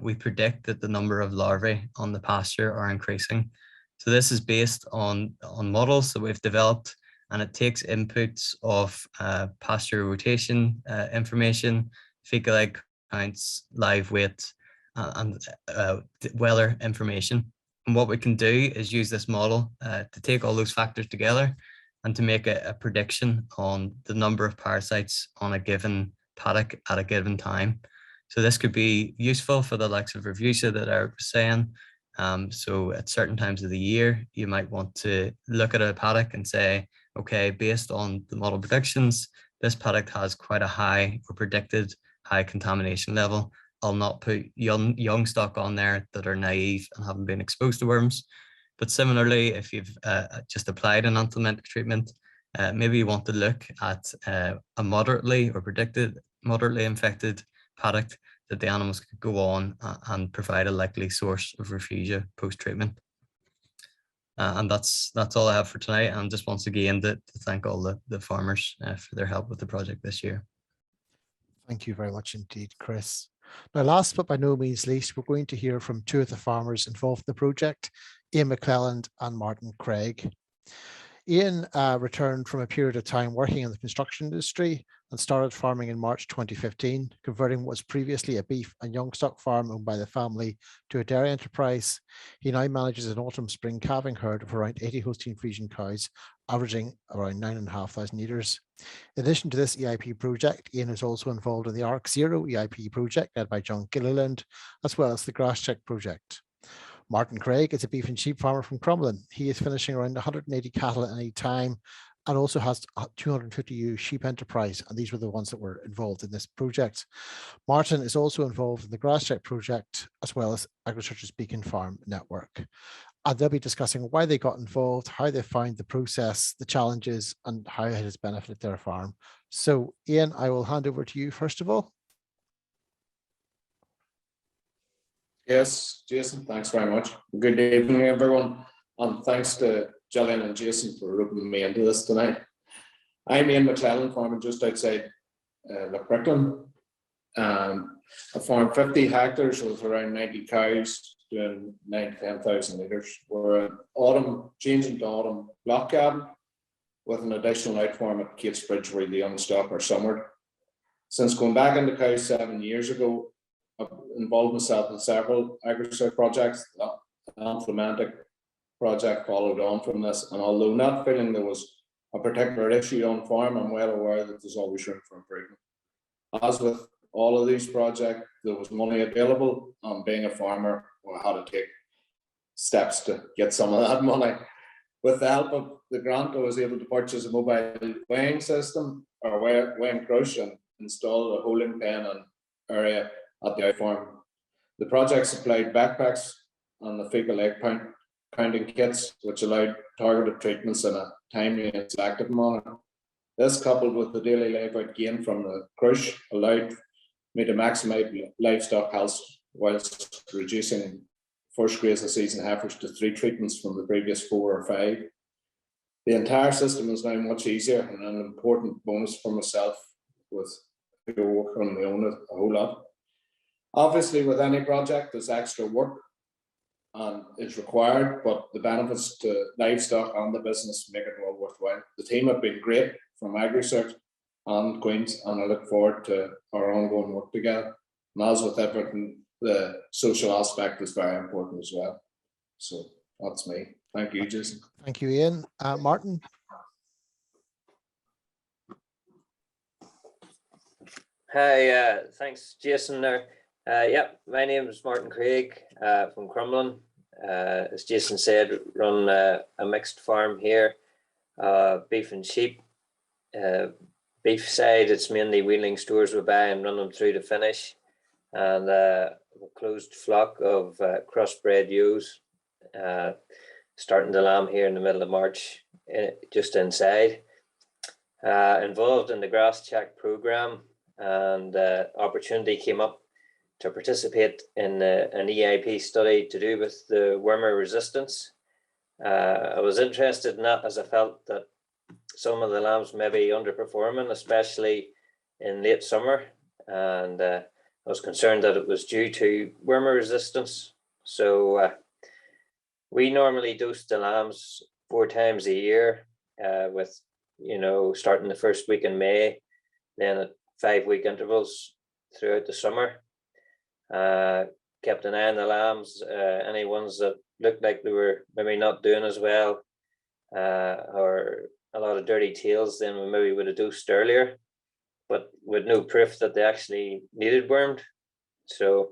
we predict that the number of larvae on the pasture are increasing. So this is based on models that we've developed, and it takes inputs of pasture rotation information, fecal egg counts, live weight, and weather information. And what we can do is use this model to take all those factors together and to make a prediction on the number of parasites on a given paddock at a given time. So this could be useful for the likes of Refugia that Eric was saying. So at certain times of the year, you might want to look at a paddock and say, okay, based on the model predictions, this paddock has quite a high or predicted high contamination level. I'll not put young stock on there that are naive and haven't been exposed to worms. But similarly, if you've just applied an Anthelmintic treatment, maybe you want to look at a moderately or predicted moderately infected paddock that the animals could go on and provide a likely source of Refugia post-treatment. And that's all I have for tonight. And just once again to thank all the farmers for their help with the project this year. Thank you very much indeed, Chris. Now, last but by no means least, we're going to hear from two of the farmers involved in the project, Ian McFarland and Martin Craig. Ian returned from a period of time working in the construction industry and started farming in March 2015, converting what was previously a beef and young stock farm owned by the family to a dairy enterprise. He now manages an autumn-spring calving herd of around 80 Holstein Friesian cows, averaging around 9,500 litres. In addition to this EIP project, Ian is also involved in the ARC0 EIP project led by John Gilliland, as well as the Grass Check project. Martin Craig is a beef and sheep farmer from Crumlin. He is finishing around 180 cattle at any time and also has 250 ewe sheep enterprise, and these were the ones that were involved in this project. Martin is also involved in the Grass Check project, as well as AgriSearch's Beacon Farm network. And they'll be discussing why they got involved, how they found the process, the challenges, and how it has benefited their farm. So, Ian, I will hand over to you first of all. Yes, Jason, thanks very much. Good evening, everyone. And thanks to Gillian and Jason for roping me into this tonight. I'm Ian McFarland, farming just outside McFarland. I farm 50 hectares with around 90 cows, doing 9,000 to 10,000 litres. We're an autumn, changing to autumn block cabin with an additional outfarm at Catesbridge where the young stock are summered. Since going back into cows 7 years ago, I've involved myself in several AgriSearch projects. The Anthelmintic project followed on from this, and although not feeling there was a particular issue on farm, I'm well aware that there's always room for improvement. As with all of these projects, there was money available, and being a farmer, I had to take steps to get some of that money. With the help of the grant, I was able to purchase a mobile weighing system, or weighing crush, and install a holding pen and area at the outfarm. The project supplied backpacks and the fecal egg counting kits, which allowed targeted treatments in a timely and selective manner. This, coupled with the daily live out gain from the crush, allowed me to maximise livestock health whilst reducing first graze of season heifers to 3 treatments from the previous 4 or 5. The entire system is now much easier and an important bonus for myself, with who work on my own a whole lot. Obviously, with any project, there's extra work and it's required, but the benefits to livestock and the business make it well worthwhile. The team have been great from AgriSearch and Queen's, and I look forward to our ongoing work together. And as with everything, the social aspect is very important as well. So that's me. Thank you, Jason. Thank you, Ian. Martin? Hi, thanks, Jason there. My name is Martin Craig from Crumlin. As Jason said, run a mixed farm here, beef and sheep. Beef side, it's mainly wheeling stores we buy and run them through to finish. And a closed flock of crossbred ewes, starting to lamb here in the middle of March, just inside. Involved in the Grass Check program, and opportunity came up to participate in an EIP study to do with the wormer resistance. I was interested in that as I felt that some of the lambs may be underperforming, especially in late summer, and I was concerned that it was due to wormer resistance. So we normally dose the lambs 4 times a year, with starting the first week in May, then at 5-week intervals throughout the summer. Kept an eye on the lambs, any ones that looked like they were maybe not doing as well, or a lot of dirty tails, then we maybe would have dosed earlier, but with no proof that they actually needed wormed. So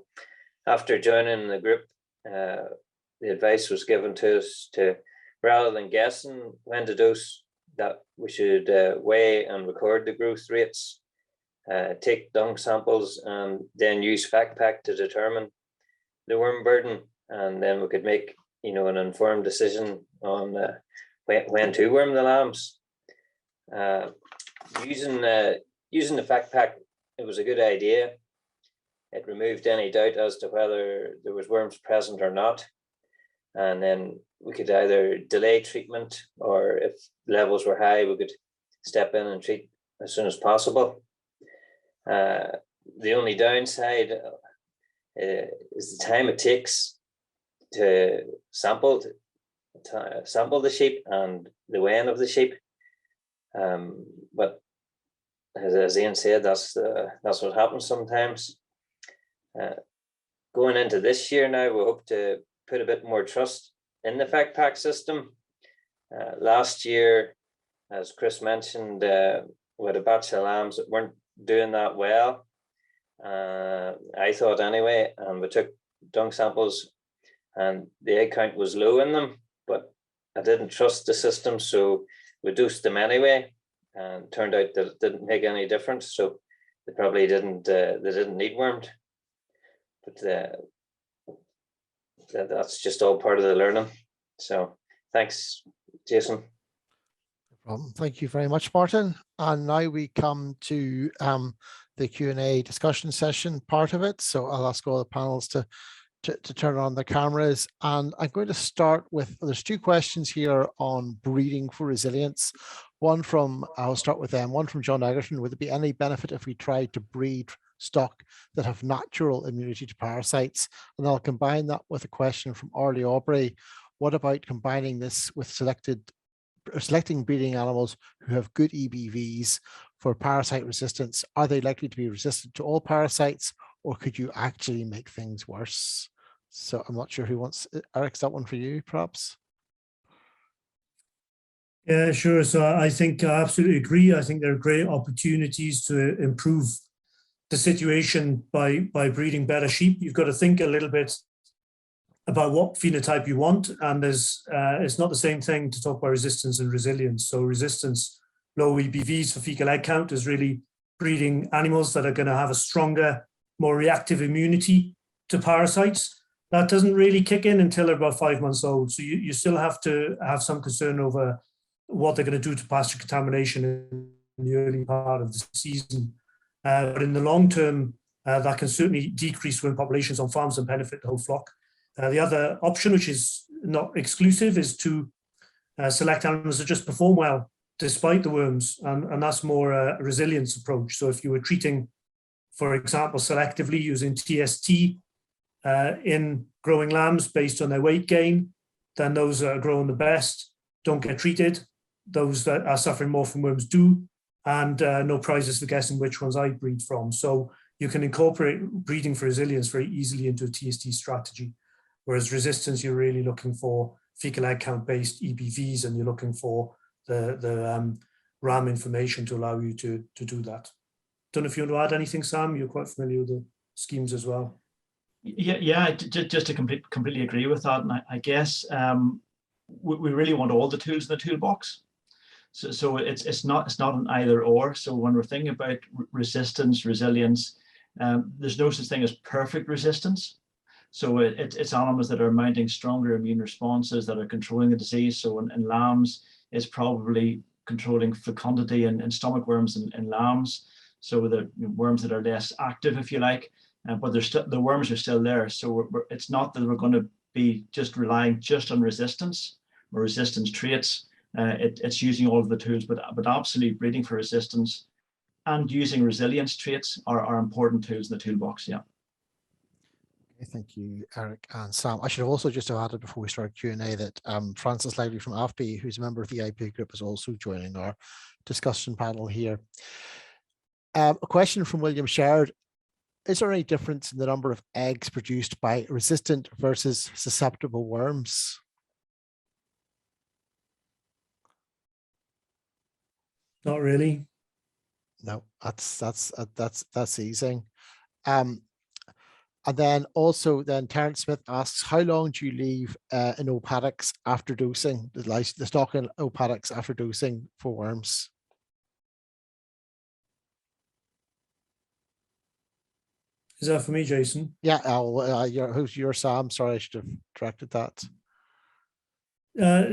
after joining the group, the advice was given to us to, rather than guessing when to dose, that we should weigh and record the growth rates, take dung samples, and then use FactPack to determine the worm burden, and then we could make an informed decision on when to worm the lambs. Using the FactPack, it was a good idea. It removed any doubt as to whether there was worms present or not. and then we could either delay treatment, or if levels were high, we could step in and treat as soon as possible. The only downside is the time it takes to sample the sheep and the weighing of the sheep. But as Ian said, that's what happens sometimes. Going into this year now, we hope to put a bit more trust in the fact pack system. Last year, as Chris mentioned, we had a batch of lambs that weren't doing that well. I thought anyway, and we took dung samples and the egg count was low in them, but I didn't trust the system, so we dosed them anyway, and turned out that it didn't make any difference. So they probably didn't need wormed, but that's just all part of the learning. So thanks, Jason. No problem. Thank you very much, Martin. And now we come to the Q&A discussion session part of it. So I'll ask all the panels to turn on the cameras. And I'm going to start with, there's two questions here on breeding for resilience. I'll start with them. One from John Egerton: would there be any benefit if we tried to breed stock that have natural immunity to parasites? And I'll combine that with a question from Arlie Aubrey: what about combining this with selecting breeding animals who have good EBVs for parasite resistance? Are they likely to be resistant to all parasites, or could you actually make things worse? So I'm not sure who wants, Eric, is that one for you, perhaps? Yeah, sure. So I think I absolutely agree. I think there are great opportunities to improve the situation by breeding better sheep. You've got to think a little bit about what phenotype you want, and it's not the same thing to talk about resistance and resilience. So resistance, low EBVs for fecal egg count, is really breeding animals that are going to have a stronger, more reactive immunity to parasites. That doesn't really kick in until they're about 5 months old. So you still have to have some concern over what they're going to do to pasture contamination in the early part of the season. But in the long term, that can certainly decrease worm populations on farms and benefit the whole flock. The other option, which is not exclusive, is to select animals that just perform well despite the worms, and that's more a resilience approach. So if you were treating, for example, selectively using TST in growing lambs based on their weight gain, then those that are growing the best don't get treated. Those that are suffering more from worms do, and no prizes for guessing which ones I breed from. So you can incorporate breeding for resilience very easily into a TST strategy. Whereas resistance, you're really looking for fecal egg count based EBVs, and you're looking for the RAM information to allow you to do that. Don't know if you want to add anything, Sam. You're quite familiar with the schemes as well. Yeah, just to completely agree with that. And I guess we really want all the tools in the toolbox. So it's not an either or. So when we're thinking about resistance, resilience, there's no such thing as perfect resistance. So it's animals that are mounting stronger immune responses, that are controlling the disease. So in lambs, it's probably controlling fecundity and stomach worms in lambs. So the worms that are less active, if you like, but the worms are still there. So it's not that we're going to be just relying just on resistance or resistance traits. It's using all of the tools, but absolutely breeding for resistance and using resilience traits are important tools in the toolbox. Yeah. Thank you, Eric and Sam. I should have also just added before we start Q&A that Francis Lively from AFBI, who's a member of the IP group, is also joining our discussion panel here. A question from William Sherrod: is there any difference in the number of eggs produced by resistant versus susceptible worms? Not really. No, that's easy. And then also Terence Smith asks, how long do you leave in old paddocks after dosing, the stock in old paddocks after dosing for worms? Is that for me, Jason? Yeah, who's your Sam? Sorry, I should have directed that.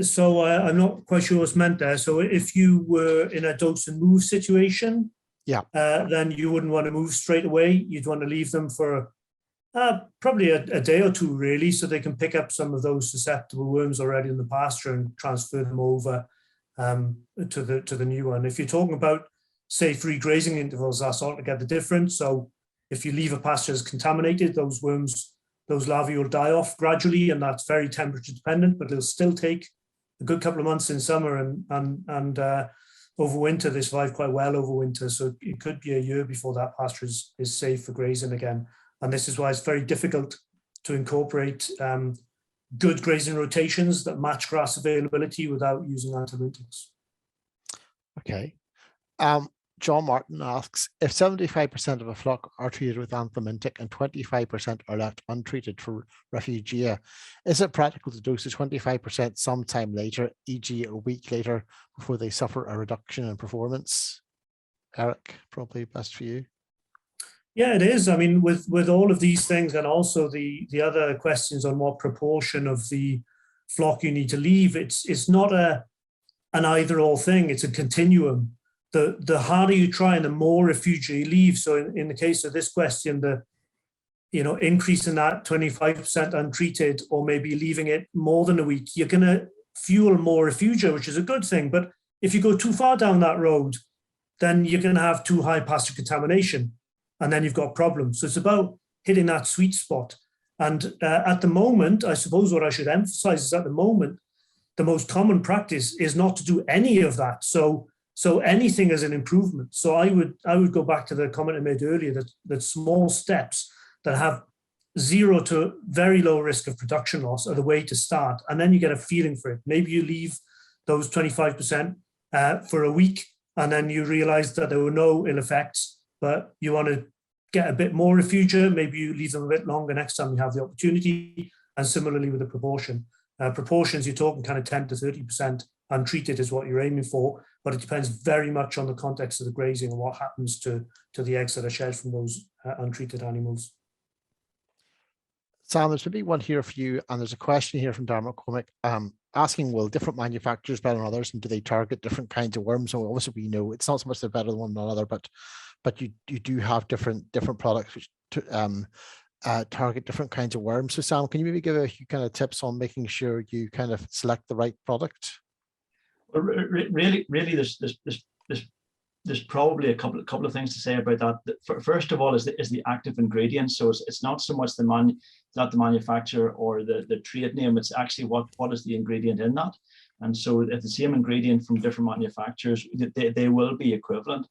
So I'm not quite sure what's meant there. So if you were in a dose and move situation, yeah, then you wouldn't want to move straight away. You'd want to leave them for Probably a day or two, really, so they can pick up some of those susceptible worms already in the pasture and transfer them over to the new one. If you're talking about, say, free grazing intervals, that's altogether different. So if you leave a pasture as contaminated, those worms, those larvae will die off gradually, and that's very temperature dependent, but it'll still take a good couple of months in summer, and over winter they survive quite well over winter. So it could be a year before that pasture is safe for grazing again. And this is why it's very difficult to incorporate good grazing rotations that match grass availability without using anthelmintics. Okay. John Martin asks, if 75% of a flock are treated with anthelmintic and 25% are left untreated for Refugia, is it practical to dose the 25% sometime later, e.g. a week later, before they suffer a reduction in performance? Eric, probably best for you. Yeah, it is. I mean, with all of these things, and also the other questions on what proportion of the flock you need to leave, it's not an either or thing. It's a continuum. The harder you try, and the more Refugia you leave. So in the case of this question, the increase in that 25% untreated, or maybe leaving it more than a week, you're going to fuel more Refugia, which is a good thing. But if you go too far down that road, then you're going to have too high pasture contamination, and then you've got problems. So it's about hitting that sweet spot. And at the moment, I suppose what I should emphasize is, at the moment, the most common practice is not to do any of that. So anything is an improvement. So I would go back to the comment I made earlier, that small steps that have zero to very low risk of production loss are the way to start. And then you get a feeling for it. Maybe you leave those 25% for a week, and then you realize that there were no ill effects, but you want to get a bit more Refugia. Maybe you leave them a bit longer next time you have the opportunity. And similarly with the proportion. Proportions, you're talking kind of 10 to 30% untreated is what you're aiming for, but it depends very much on the context of the grazing and what happens to the eggs that are shed from those untreated animals. Sam, there's maybe one here for you, and there's a question here from Darren McCormick asking, will different manufacturers better than others, and do they target different kinds of worms? And obviously we know it's not so much they're better than one another, but you do have different products which target different kinds of worms. So Sam, can you maybe give a few kind of tips on making sure you kind of select the right product? Well, really, there's probably a couple of things to say about that. First of all, is the active ingredient. So it's not so much the manufacturer or the trade name. It's actually what is the ingredient in that. And so if the same ingredient from different manufacturers, they will be equivalent,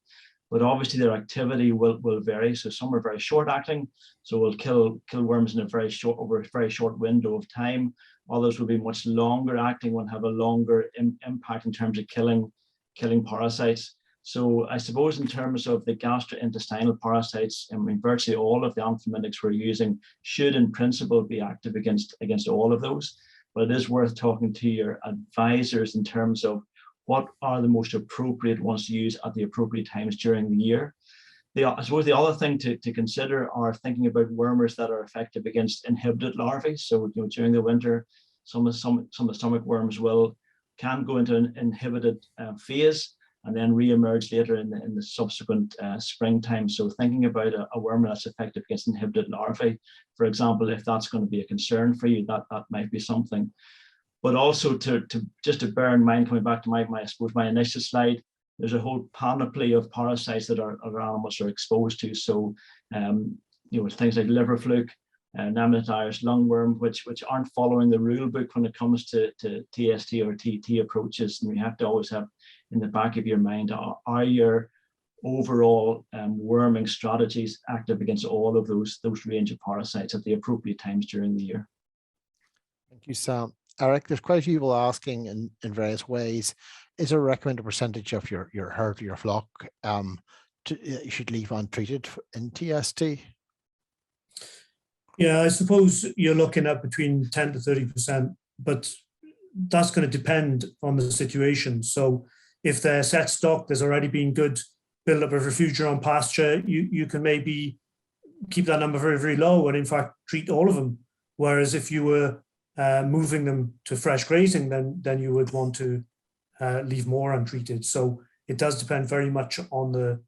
but obviously their activity will vary. So some are very short acting, so will kill worms in over a very short window of time. Others will be much longer acting and have a longer impact in terms of killing parasites. So I suppose in terms of the gastrointestinal parasites, I mean, virtually all of the anthelmintics we're using should in principle be active against all of those. But it is worth talking to your advisors in terms of what are the most appropriate ones to use at the appropriate times during the year. I suppose the other thing to consider are thinking about wormers that are effective against inhibited larvae. So during the winter, some of the stomach worms can go into an inhibited phase and then re-emerge later in the subsequent springtime. So thinking about a worm that's effective against inhibited larvae, for example, if that's going to be a concern for you, that might be something. But also to bear in mind, coming back to my initial slide, there's a whole panoply of parasites that our animals are exposed to. So, things like liver fluke, Nematode Irish lungworm, which aren't following the rule book when it comes to TST or TT approaches. And you have to always have in the back of your mind, are your overall worming strategies active against all of those range of parasites at the appropriate times during the year? Thank you, Sam. Eric, there's quite a few people asking in various ways, is there a recommended percentage of your herd or your flock you should leave untreated in TST? Yeah, I suppose you're looking at between 10 to 30%, but that's going to depend on the situation. So if they're set stock, there's already been good build-up of Refugia on pasture, you can maybe keep that number very, very low and in fact treat all of them. Whereas if you were moving them to fresh grazing, then you would want to leave more untreated. So it does depend very much on the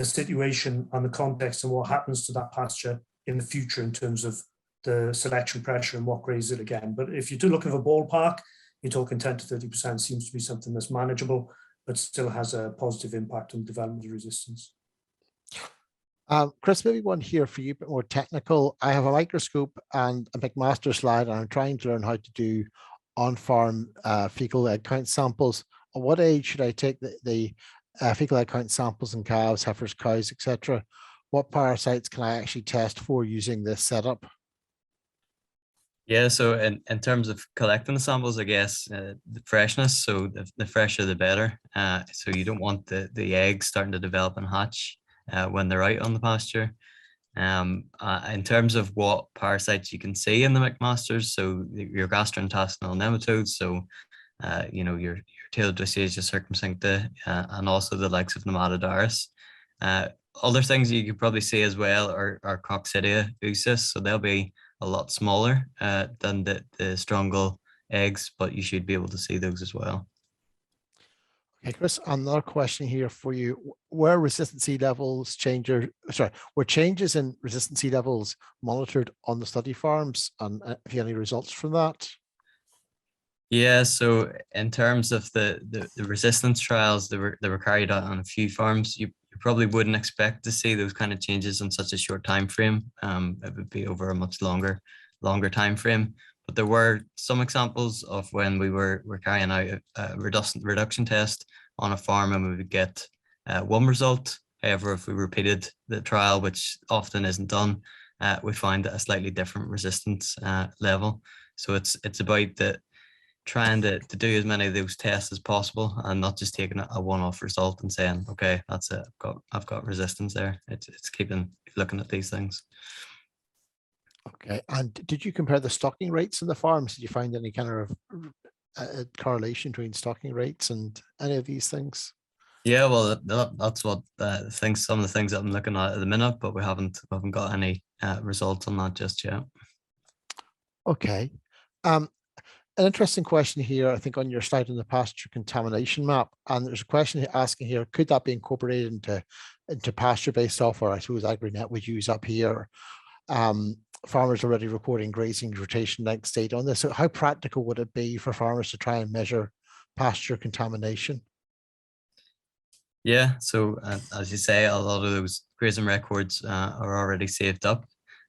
situation and the context and what happens to that pasture in the future in terms of the selection pressure and what grazes it again. But if you do look at a ballpark, you're talking 10 to 30% seems to be something that's manageable, but still has a positive impact on development of resistance. Chris, maybe one here for you, but more technical. I have a microscope and a McMaster slide, and I'm trying to learn how to do on-farm fecal egg count samples. At what age should I take the fecal egg count samples in calves, heifers, cows, etc.? What parasites can I actually test for using this setup? Yeah, so in terms of collecting the samples, I guess the freshness, so the fresher the better. So you don't want the eggs starting to develop and hatch when they're out on the pasture. In terms of what parasites you can see in the McMasters, so your gastrointestinal nematodes, so your tailed Dysagia circumcincta, and also the likes of Nematodaris. Other things you could probably see as well are Coccidia oosis, so they'll be a lot smaller than the Strongel eggs, but you should be able to see those as well. Okay, Chris, another question here for you. Were resistancy levels were changes in resistancy levels monitored on the study farms, and have you any results from that? Yeah, so in terms of the resistance trials that were carried out on a few farms, you probably wouldn't expect to see those kind of changes in such a short time frame. It would be over a much longer time frame. But there were some examples of when we were carrying out a reduction test on a farm, and we would get one result. However, if we repeated the trial, which often isn't done, we find a slightly different resistance level. So it's about trying to do as many of those tests as possible, and not just taking a one-off result and saying, okay, that's it, I've got resistance there. It's keeping looking at these things. Okay, and did you compare the stocking rates in the farms? Did you find any kind of correlation between stocking rates and any of these things? Yeah, well, that's what some of the things that I'm looking at the minute, but we haven't got any results on that just yet. Okay. An interesting question here, I think, on your slide in the pasture contamination map, and there's a question asking here, could that be incorporated into pasture-based software? I suppose AgriNet would use up here. Farmers already reporting grazing rotation length data on this. So how practical would it be for farmers to try and measure pasture contamination? Yeah, so as you say, a lot of those grazing records are already saved up.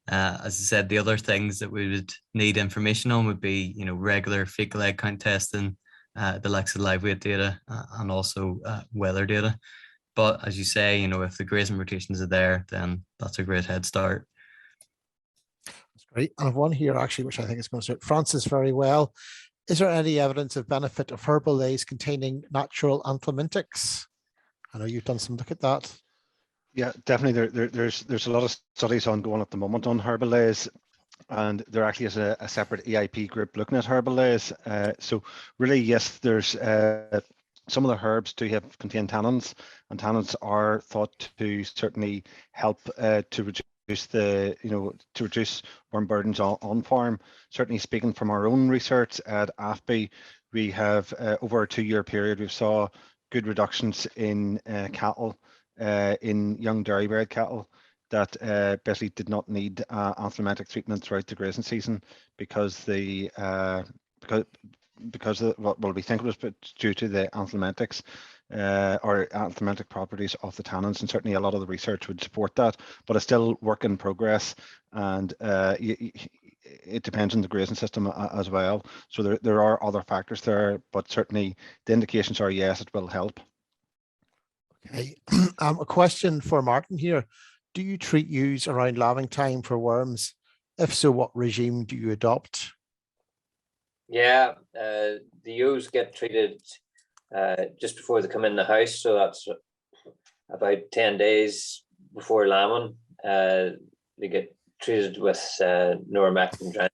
As I said, the other things that we would need information on would be, regular fecal egg count testing, the likes of live weight data, and also weather data. But as you say, if the grazing rotations are there, then that's a great head start. That's great. And I've one here actually, which I think is going to suit Francis very well. Is there any evidence of benefit of herbal lays containing natural anthelmintics? I know you've done some look at that. Yeah, definitely. There's a lot of studies ongoing at the moment on herbal lays, and there actually is a separate EIP group looking at herbal lays. So really, yes, there's some of the herbs do contain tannins, and tannins are thought to certainly help to reduce to reduce worm burdens on farm. Certainly, speaking from our own research at AFBI, we have over a 2-year period we saw good reductions in cattle. In young dairy bred cattle that basically did not need anthelmintic treatment throughout the grazing season because we think it was due to the anthelmintics or anthelmintic properties of the tannins, and certainly a lot of the research would support that, but it's still work in progress, and it depends on the grazing system as well. So there are other factors there, but certainly the indications are yes, it will help. Okay, a question for Martin here. Do you treat ewes around lambing time for worms? If so, what regime do you adopt? Yeah, the ewes get treated just before they come in the house, so that's about 10 days before lambing. They get treated with noromectin drench.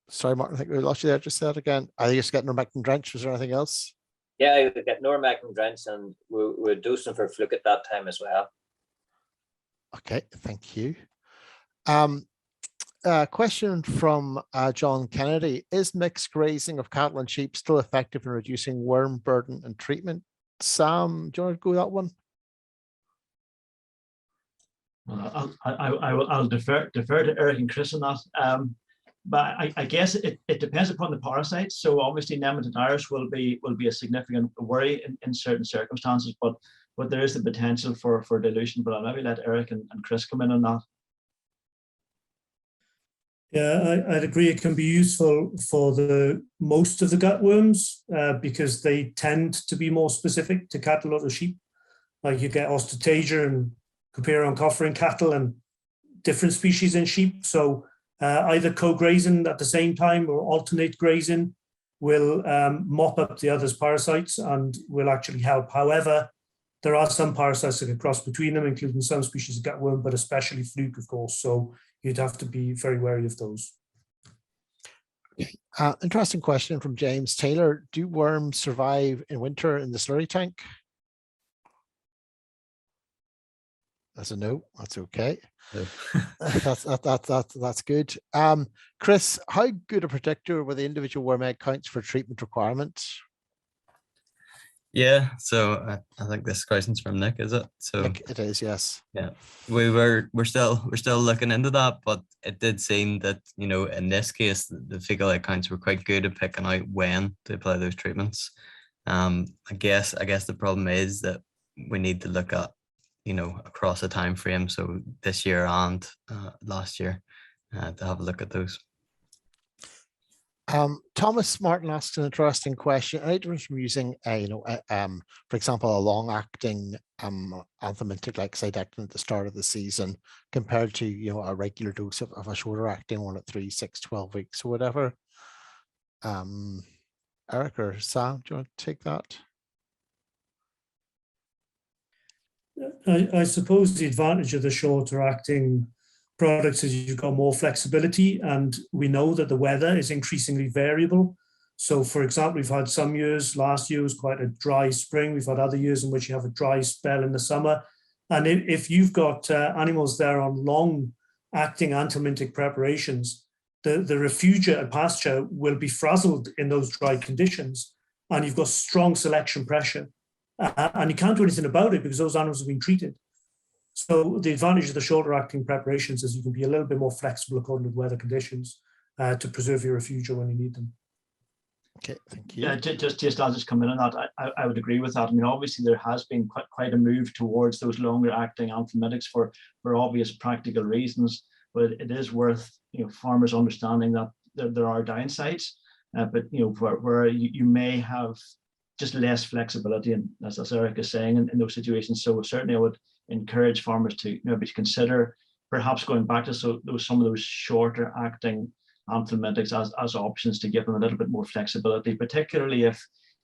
Sorry, Martin, I think we lost you there. Just say that again. I think just getting noromectin drench. Was there anything else? Yeah, we get noromectin drench, and we're dosing for fluke at that time as well. Okay, thank you. Question from John Kennedy. Is mixed grazing of cattle and sheep still effective in reducing worm burden and treatment? Sam, do you want to go with that one? Well, I'll defer to Eric and Chris on that. But I guess it depends upon the parasites. So obviously nematodes will be a significant worry in certain circumstances, but there is the potential for dilution. But I'll maybe let Eric and Chris come in on that. Yeah, I'd agree. It can be useful for most of the gutworms because they tend to be more specific to cattle or sheep. Like you get ostatagia and Coppelia in cattle and different species in sheep. So either co-grazing at the same time or alternate grazing will mop up the other's parasites and will actually help. However, there are some parasites that can cross between them, including some species of gutworm, but especially fluke, of course. So you'd have to be very wary of those. Interesting question from James Taylor. Do worms survive in winter in the slurry tank? That's a no. That's okay. No. That's good. Chris, how good a predictor were the individual worm egg counts for treatment requirements? Yeah, so I think this question's from Nick, is it? So Nick, it is, yes. Yeah, we're still looking into that, but it did seem that, you know, in this case the fecal egg counts were quite good at picking out when to apply those treatments. I guess the problem is that we need to look at, you know, across a time frame, so this year and last year, to have a look at those. Thomas Martin asks an interesting question. Any difference from using for example, a long-acting anthelmintic like Cydectin at the start of the season compared to, you know, a regular dose of a shorter acting one at 3, 6, 12 weeks or whatever? Eric or Sam, do you want to take that? I suppose the advantage of the shorter acting products is you've got more flexibility, and we know that the weather is increasingly variable. So for example, we've had some years, last year was quite a dry spring. We've had other years in which you have a dry spell in the summer. And if you've got animals there on long acting anthelmintic preparations, the Refugia and Pasture will be frazzled in those dry conditions, and you've got strong selection pressure. And you can't do anything about it because those animals have been treated. So the advantage of the shorter acting preparations is you can be a little bit more flexible according to the weather conditions to preserve your Refugia when you need them. Okay, thank you. Yeah, I'll just come in on that. I would agree with that. I mean, obviously there has been quite a move towards those longer acting anthelmintics for obvious practical reasons, but it is worth, you know, farmers understanding that there are downsides, but you know, where you may have just less flexibility, and as Eric is saying, in those situations. So certainly I would encourage farmers to maybe consider perhaps going back to some of those shorter acting anthelmintics as options to give them a little bit more flexibility, particularly if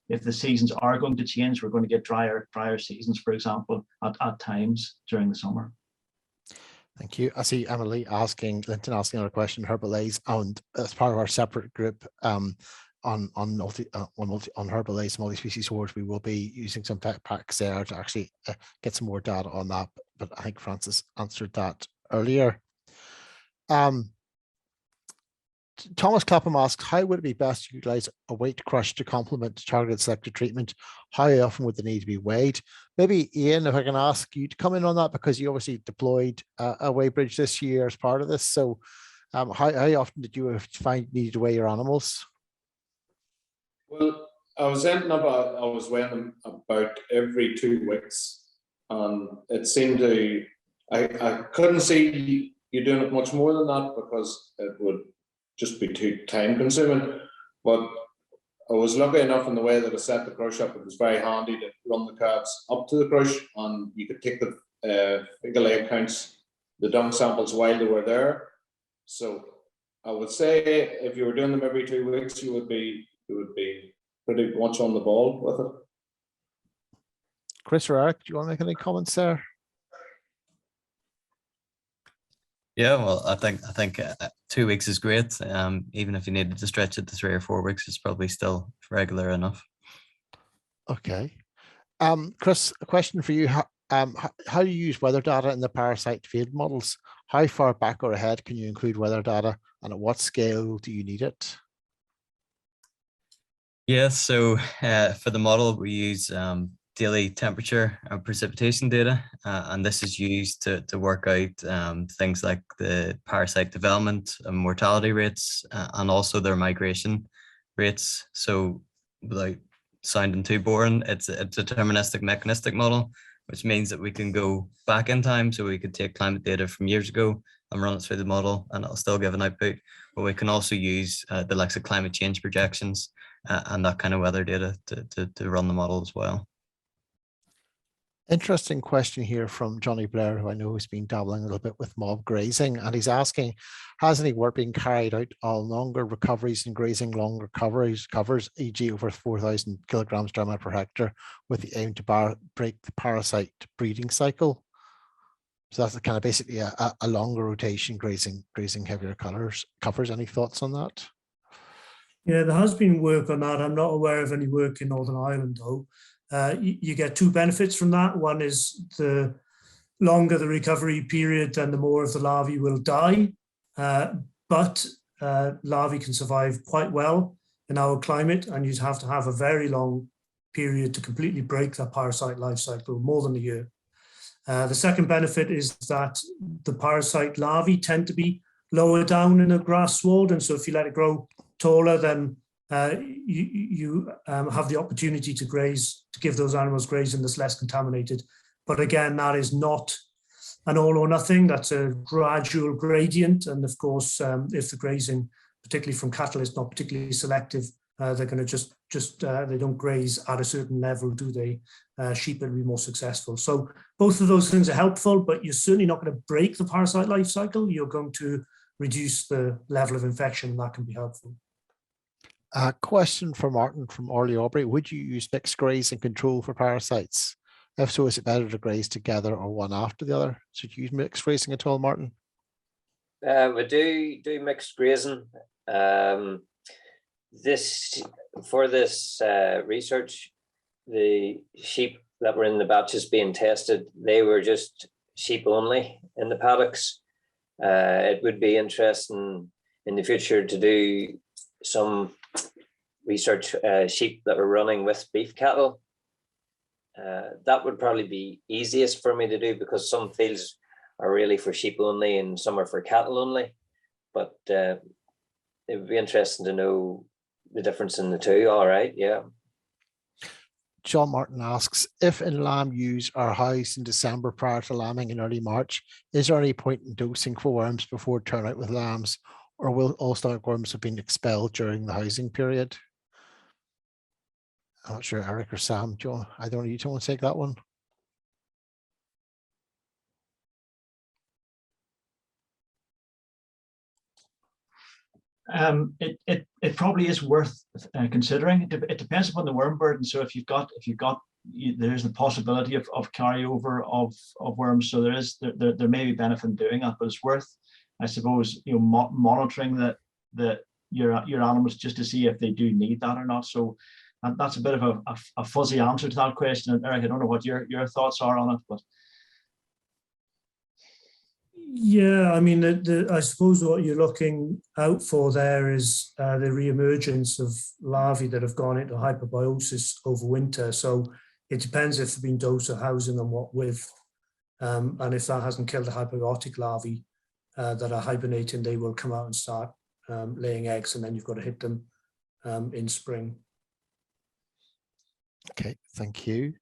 the seasons are going to change. We're going to get drier seasons, for example, at times during the summer. Thank you. I see Emily Linton asking another question, Herbalaise, and as part of our separate group on Herbalaise multi-species wars, we will be using some packs there to actually get some more data on that. But I think Francis answered that earlier. Thomas Clapham asks, how would it be best to utilize a weight crush to complement targeted selective treatment? How often would they need to be weighed? Maybe Ian, if I can ask you to come in on that, because you obviously deployed a weighbridge this year as part of this. So how often did you find you needed to weigh your animals? Well, I was weighing them about every 2 weeks, and it seemed to, I couldn't see you doing it much more than that because it would just be too time consuming. But I was lucky enough in the way that I set the crush up. It was very handy to run the calves up to the crush, and you could take the fecal egg counts, the dung samples while they were there. So I would say if you were doing them every 2 weeks, you would be pretty much on the ball with it. Chris or Eric, do you want to make any comments there? Yeah, well, I think 2 weeks is great. Even if you needed to stretch it to 3 or 4 weeks, it's probably still regular enough. Okay. Chris, a question for you. How do you use weather data in the parasite field models? How far back or ahead can you include weather data, and at what scale do you need it? Yeah, so for the model, we use daily temperature and precipitation data, and this is used to work out things like the parasite development and mortality rates, and also their migration rates. So without sounding too boring, it's a deterministic mechanistic model, which means that we can go back in time. So we could take climate data from years ago and run it through the model, and it'll still give an output. But we can also use the likes of climate change projections and that kind of weather data to run the model as well. Interesting question here from Johnny Blair, who I know has been dabbling a little bit with mob grazing, and he's asking, has any work been carried out on longer recoveries and grazing longer covers, e.g. over 4,000 kilograms derma per hectare, with the aim to break the parasite breeding cycle? So that's kind of basically a longer rotation, grazing heavier covers. Any thoughts on that? Yeah, there has been work on that. I'm not aware of any work in Northern Ireland, though. You get two benefits from that. One is the longer the recovery period, then the more of the larvae will die. But larvae can survive quite well in our climate, and you'd have to have a very long period to completely break that parasite life cycle, more than a year. The second benefit is that the parasite larvae tend to be lower down in a grass sward, and so if you let it grow taller, then you have the opportunity to graze, to give those animals grazing that's less contaminated. But again, that is not an all or nothing. That's a gradual gradient. And of course, if the grazing, particularly from cattle, is not particularly selective, they're going to just they don't graze at a certain level, do they? Sheep will be more successful. So both of those things are helpful, but you're certainly not going to break the parasite life cycle. You're going to reduce the level of infection, and that can be helpful. A question for Martin from Orley Aubrey. Would you use mixed grazing control for parasites? If so, is it better to graze together or one after the other? Should you use mixed grazing at all, Martin? We do mixed grazing. For this research, the sheep that were in the batches being tested, they were just sheep only in the paddocks. It would be interesting in the future to do some research sheep that were running with beef cattle. That would probably be easiest for me to do, because some fields are really for sheep only and some are for cattle only. But it would be interesting to know the difference in the two. All right, yeah. John Martin asks, if in lamb ewes are housed in December prior to lambing in early March, is there any point in dosing for worms before turnout with lambs, or will all stomach worms have been expelled during the housing period? I'm not sure, Eric or Sam, John, I don't know, you don't want to take that one? It probably is worth considering. It depends upon the worm burden. So if you've got there's the possibility of carryover of worms. So there may be benefit in doing that, but it's worth, I suppose, monitoring your animals just to see if they do need that or not. So that's a bit of a fuzzy answer to that question. And Eric, I don't know what your thoughts are on it, but. Yeah, I mean, I suppose what you're looking out for there is the re-emergence of larvae that have gone into hyperbiosis over winter. So it depends if they've been dosed or housing and what with. And if that hasn't killed the hyperbiotic larvae that are hibernating, they will come out and start laying eggs, and then you've got to hit them in spring. Okay, thank you.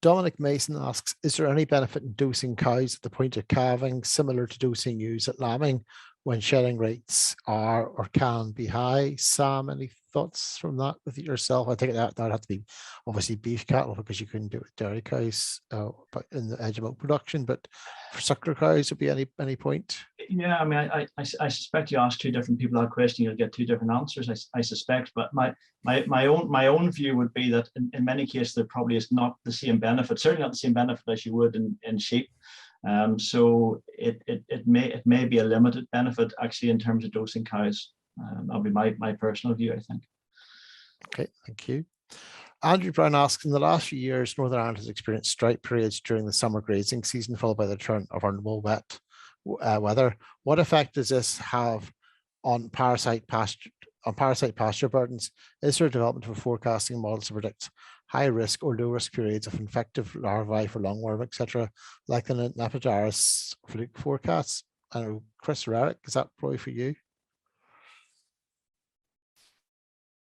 Dominic Mason asks, is there any benefit in dosing cows at the point of calving, similar to dosing ewes at lambing, when shedding rates are or can be high? Sam, any thoughts from that with yourself? I think that would have to be obviously beef cattle, because you couldn't do it with dairy cows but in the edge of milk production, but for suckler cows would be any point? Yeah, I mean, I suspect you ask two different people that question, you'll get two different answers, I suspect. But my own view would be that in many cases there probably is not the same benefit, certainly not the same benefit as you would in sheep. So it may be a limited benefit actually in terms of dosing cows. That'll be my personal view, I think. Okay, thank you. Andrew Brown asks, in the last few years, Northern Ireland has experienced drought periods during the summer grazing season, followed by the return of our normal wet weather. What effect does this have on parasite pasture on parasite pasture burdens, is there development of a forecasting model to predict high risk or low risk periods of infective larvae for lungworm, etc., like the Nepentharis forecasts? I don't know, Chris or Eric, is that probably for you?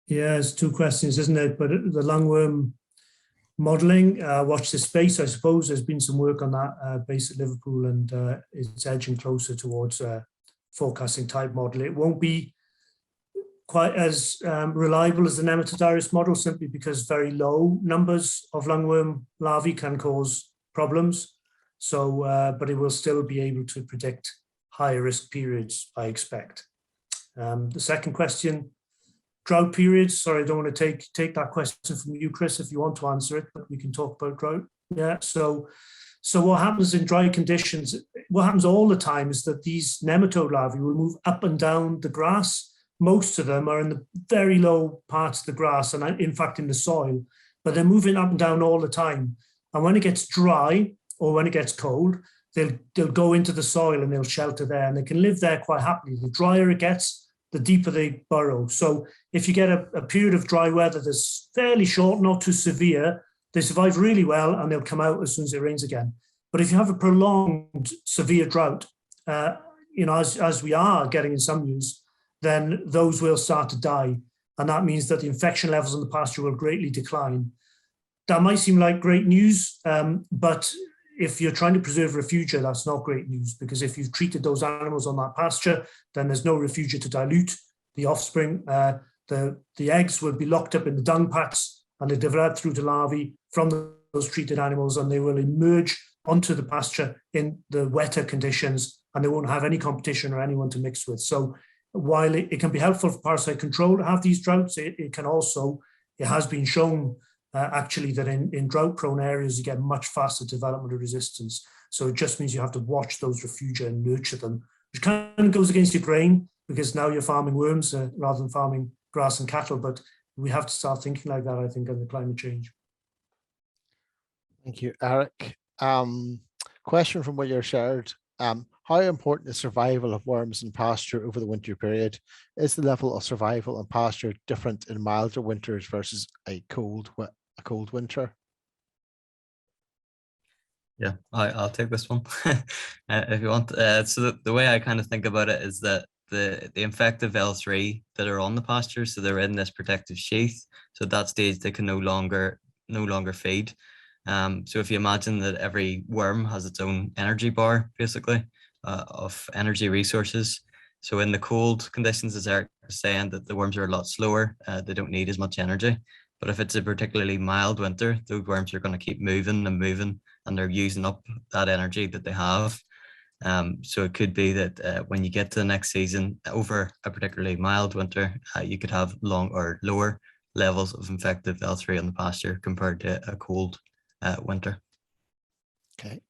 Yeah, it's two questions, isn't it? But the lungworm modelling, watch this space. I suppose there's been some work on that based at Liverpool, and it's edging closer towards forecasting type model. It won't be quite as reliable as the Nepentharis model, simply because very low numbers of lungworm larvae can cause problems. So, but it will still be able to predict higher risk periods, I expect. The second question, drought periods. Sorry, I don't want to take that question from you, Chris, if you want to answer it, but we can talk about drought. Yeah, so what happens in dry conditions, what happens all the time is that these nematode larvae will move up and down the grass. Most of them are in the very low parts of the grass, and in fact in the soil, but they're moving up and down all the time. And when it gets dry or when it gets cold, they'll go into the soil and they'll shelter there, and they can live there quite happily. The drier it gets, the deeper they burrow. So if you get a period of dry weather that's fairly short, not too severe, they survive really well and they'll come out as soon as it rains again. But if you have a prolonged severe drought, as we are getting in some news, then those will start to die. And that means that the infection levels in the pasture will greatly decline. That might seem like great news, but if you're trying to preserve refugia, that's not great news, because if you've treated those animals on that pasture, then there's no refugia to dilute the offspring. The eggs will be locked up in the dung pats, and they develop through to larvae from those treated animals, and they will emerge onto the pasture in the wetter conditions, and they won't have any competition or anyone to mix with. So while it can be helpful for parasite control to have these droughts, it can also, it has been shown actually that in drought-prone areas, you get much faster development of resistance. So it just means you have to watch those refugia and nurture them, which kind of goes against your grain, because now you're farming worms rather than farming grass and cattle. But we have to start thinking like that, I think, on the climate change. Thank you, Eric. Question from what you shared. How important is survival of worms in pasture over the winter period? Is the level of survival in pasture different in milder winters versus a cold winter? Yeah, I'll take this one if you want. So the way I kind of think about it is that the infective L3 that are on the pasture, so they're in this protective sheath. So at that stage, they can no longer feed. So if you imagine that every worm has its own energy bar, basically, of energy resources. So in the cold conditions, as Eric was saying, that the worms are a lot slower, they don't need as much energy. But if it's a particularly mild winter, those worms are going to keep moving and moving, and they're using up that energy that they have. So it could be that when you get to the next season, over a particularly mild winter, you could have long or lower levels of infective L3 on the pasture compared to a cold winter. Okay.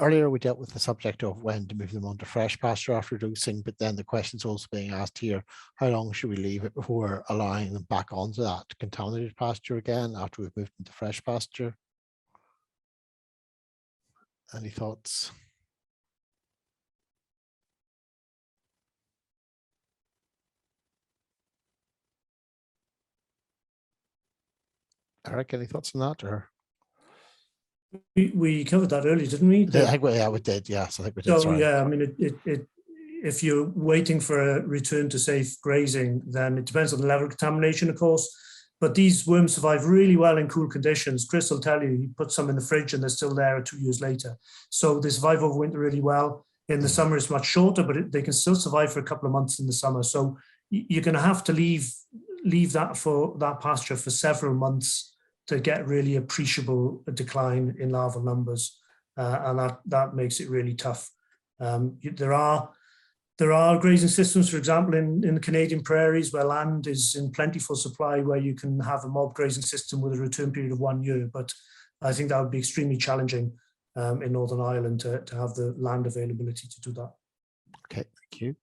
Earlier, we dealt with the subject of when to move them onto fresh pasture after dosing, but then the question's also being asked here, how long should we leave it before allowing them back onto that contaminated pasture again after we've moved into fresh pasture? Any thoughts? Eric, any thoughts on that? Or We covered that earlier, didn't we? I think we did. Yes, I think we did. So sorry. yeah, I mean, if you're waiting for a return to safe grazing, then it depends on the level of contamination, of course. But these worms survive really well in cool conditions. Chris will tell you put some in the fridge and they're still there 2 years later. So they survive over winter really well. In the summer, it's much shorter, but they can still survive for a couple of months in the summer. So you're going to have to leave that pasture for several months to get really appreciable decline in larval numbers, and that makes it really tough. There are grazing systems, for example, in the Canadian prairies where land is in plentiful supply, where you can have a mob grazing system with a return period of 1 year. But I think that would be extremely challenging in Northern Ireland to have the land availability to do that. Okay, thank you.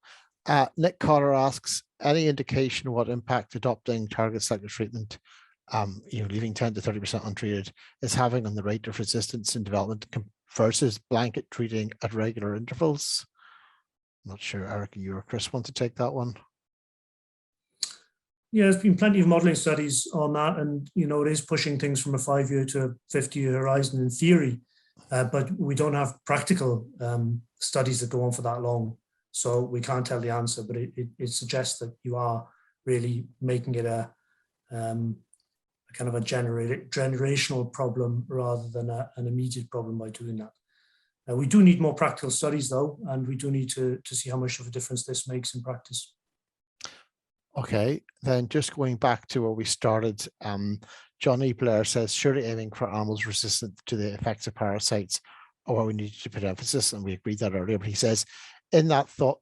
Nick Cotter asks, any indication what impact adopting targeted selective treatment, leaving 10 to 30% untreated, is having on the rate of resistance in development versus blanket treating at regular intervals? I'm not sure, Eric, you or Chris want to take that one. Yeah, there's been plenty of modelling studies on that, and it is pushing things from a 5-year to a 50-year horizon in theory, but we don't have practical studies that go on for that long, so we can't tell the answer. But it suggests that you are really making it a kind of a generational problem rather than an immediate problem by doing that. We do need more practical studies though, and we do need to see how much of a difference this makes in practice. Okay, then just going back to where we started, Johnny Blair says, surely aiming for animals resistant to the effects of parasites are where we need to put emphasis, and we agreed that earlier, but he says, in that thought,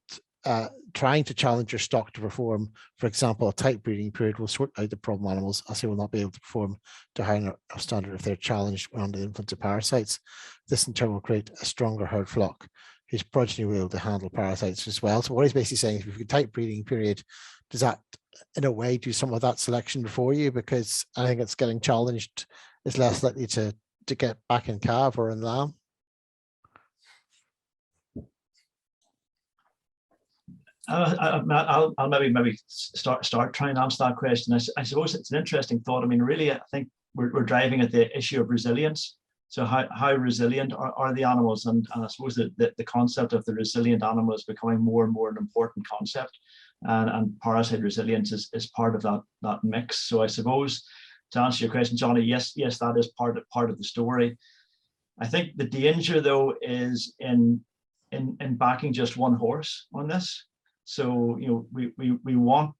trying to challenge your stock to perform, for example, a tight breeding period will sort out the problem animals, as they will not be able to perform to higher standard if they're challenged under the influence of parasites. This in turn will create a stronger herd flock, whose progeny will be able to handle parasites as well. So what he's basically saying is, if you've got a tight breeding period, does that in a way do some of that selection for you? Because I think it's getting challenged is less likely to get back in calf or in lamb. I'll maybe start trying to answer that question. I suppose it's an interesting thought. I mean, really, I think we're driving at the issue of resilience. So how resilient are the animals? And I suppose the concept of the resilient animal is becoming more and more an important concept. And parasite resilience is part of that mix. So I suppose, to answer your question, Johnny, yes, that is part of the story. I think the danger, though, is in backing just one horse on this. So we want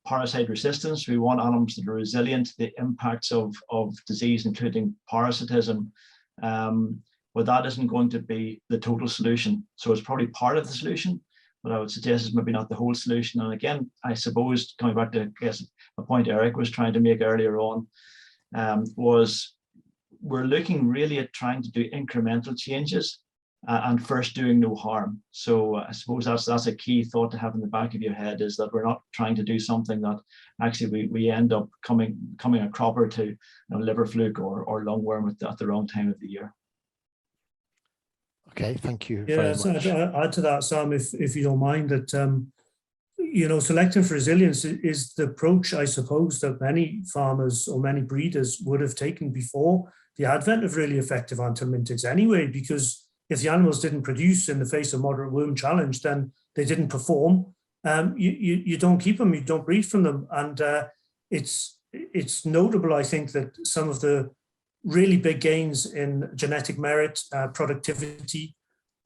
parasite resistance. We want animals that are resilient to the impacts of disease, including parasitism. But that isn't going to be the total solution. So it's probably part of the solution, but I would suggest it's maybe not the whole solution. And again, I suppose, coming back to, I guess, a point Eric was trying to make earlier on, was we're looking really at trying to do incremental changes and first doing no harm. So I suppose that's a key thought to have in the back of your head, is that we're not trying to do something that actually we end up coming a cropper to liver fluke or lungworm at the wrong time of the year. Okay, thank you very much. I'll add to that, Sam, if you don't mind, that selecting for resilience is the approach, I suppose, that many farmers or many breeders would have taken before the advent of really effective anthelmintics anyway, because if the animals didn't produce in the face of moderate worm challenge, then they didn't perform. You don't keep them, you don't breed from them. And it's notable, I think, that some of the really big gains in genetic merit, productivity,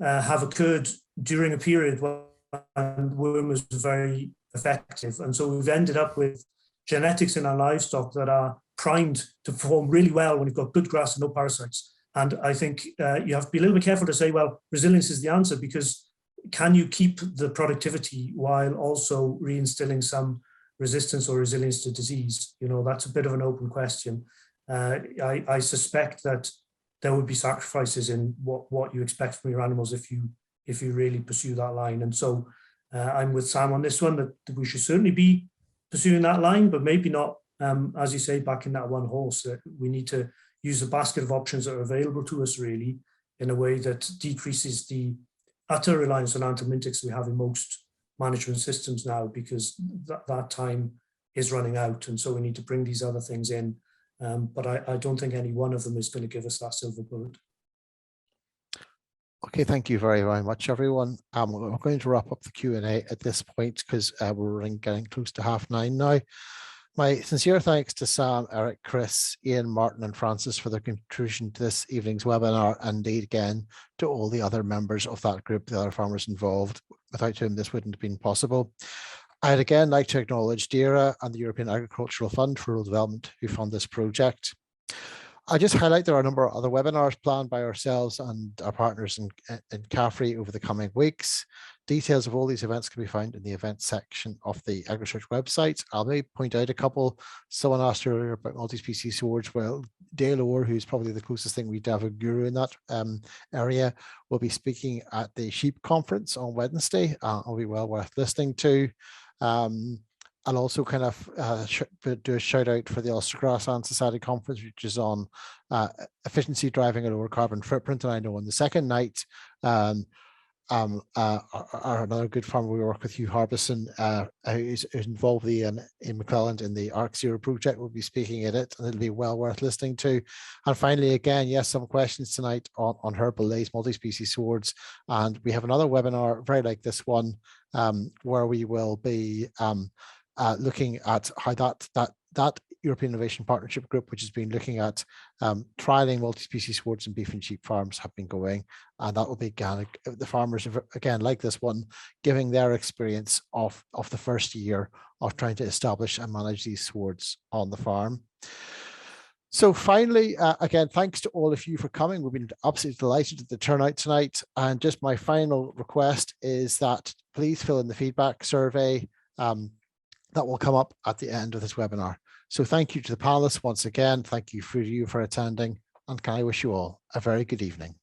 have occurred during a period when worm was very effective. And so we've ended up with genetics in our livestock that are primed to perform really well when you've got good grass and no parasites. And I think you have to be a little bit careful to say, well, resilience is the answer, because can you keep the productivity while also reinstilling some resistance or resilience to disease? That's a bit of an open question. I suspect that there would be sacrifices in what you expect from your animals if you really pursue that line. And so I'm with Sam on this one, that we should certainly be pursuing that line, but maybe not, as you say, back in that one horse. We need to use a basket of options that are available to us, really, in a way that decreases the utter reliance on anthelmintics we have in most management systems now, because that time is running out. And so we need to bring these other things in. But I don't think any one of them is going to give us that silver bullet. Okay, thank you very, very much, everyone. We're going to wrap up the Q&A at this point, because we're getting close to 9:30 now. My sincere thanks to Sam, Eric, Chris, Ian, Martin and Francis for their contribution to this evening's webinar, and indeed again to all the other members of that group, the other farmers involved, without whom this wouldn't have been possible. I'd again like to acknowledge DAERA and the European Agricultural Fund for Rural Development, who fund this project. I just highlight there are a number of other webinars planned by ourselves and our partners in CAFRI over the coming weeks. Details of all these events can be found in the events section of the AgriSearch website. I'll maybe point out a couple. Someone asked earlier about multi-species swords. Well, Dale Orr, who's probably the closest thing we'd have a guru in that area, will be speaking at the Sheep Conference on Wednesday. It'll be well worth listening to. I'll also kind of do a shout out for the Ulster Grassland Society Conference, which is on efficiency driving a lower carbon footprint. And I know on the second night, another good farmer we work with, Hugh Harbison, who's involved in McFarland in the ArcZero project, will be speaking in it, and it'll be well worth listening to. And finally, again, yes, some questions tonight on herbal lays, multi-species swords, and we have another webinar very like this one, where we will be looking at how that European Innovation Partnership Group, which has been looking at trialing multi-species swords in beef and sheep farms, have been going, and that will be again the farmers again like this one giving their experience of the first year of trying to establish and manage these swords on the farm. So finally, again, thanks to all of you for coming. We've been absolutely delighted at the turnout tonight. And just my final request is that please fill in the feedback survey that will come up at the end of this webinar. So thank you to the panelists once again. Thank you for attending, and can I wish you all a very good evening.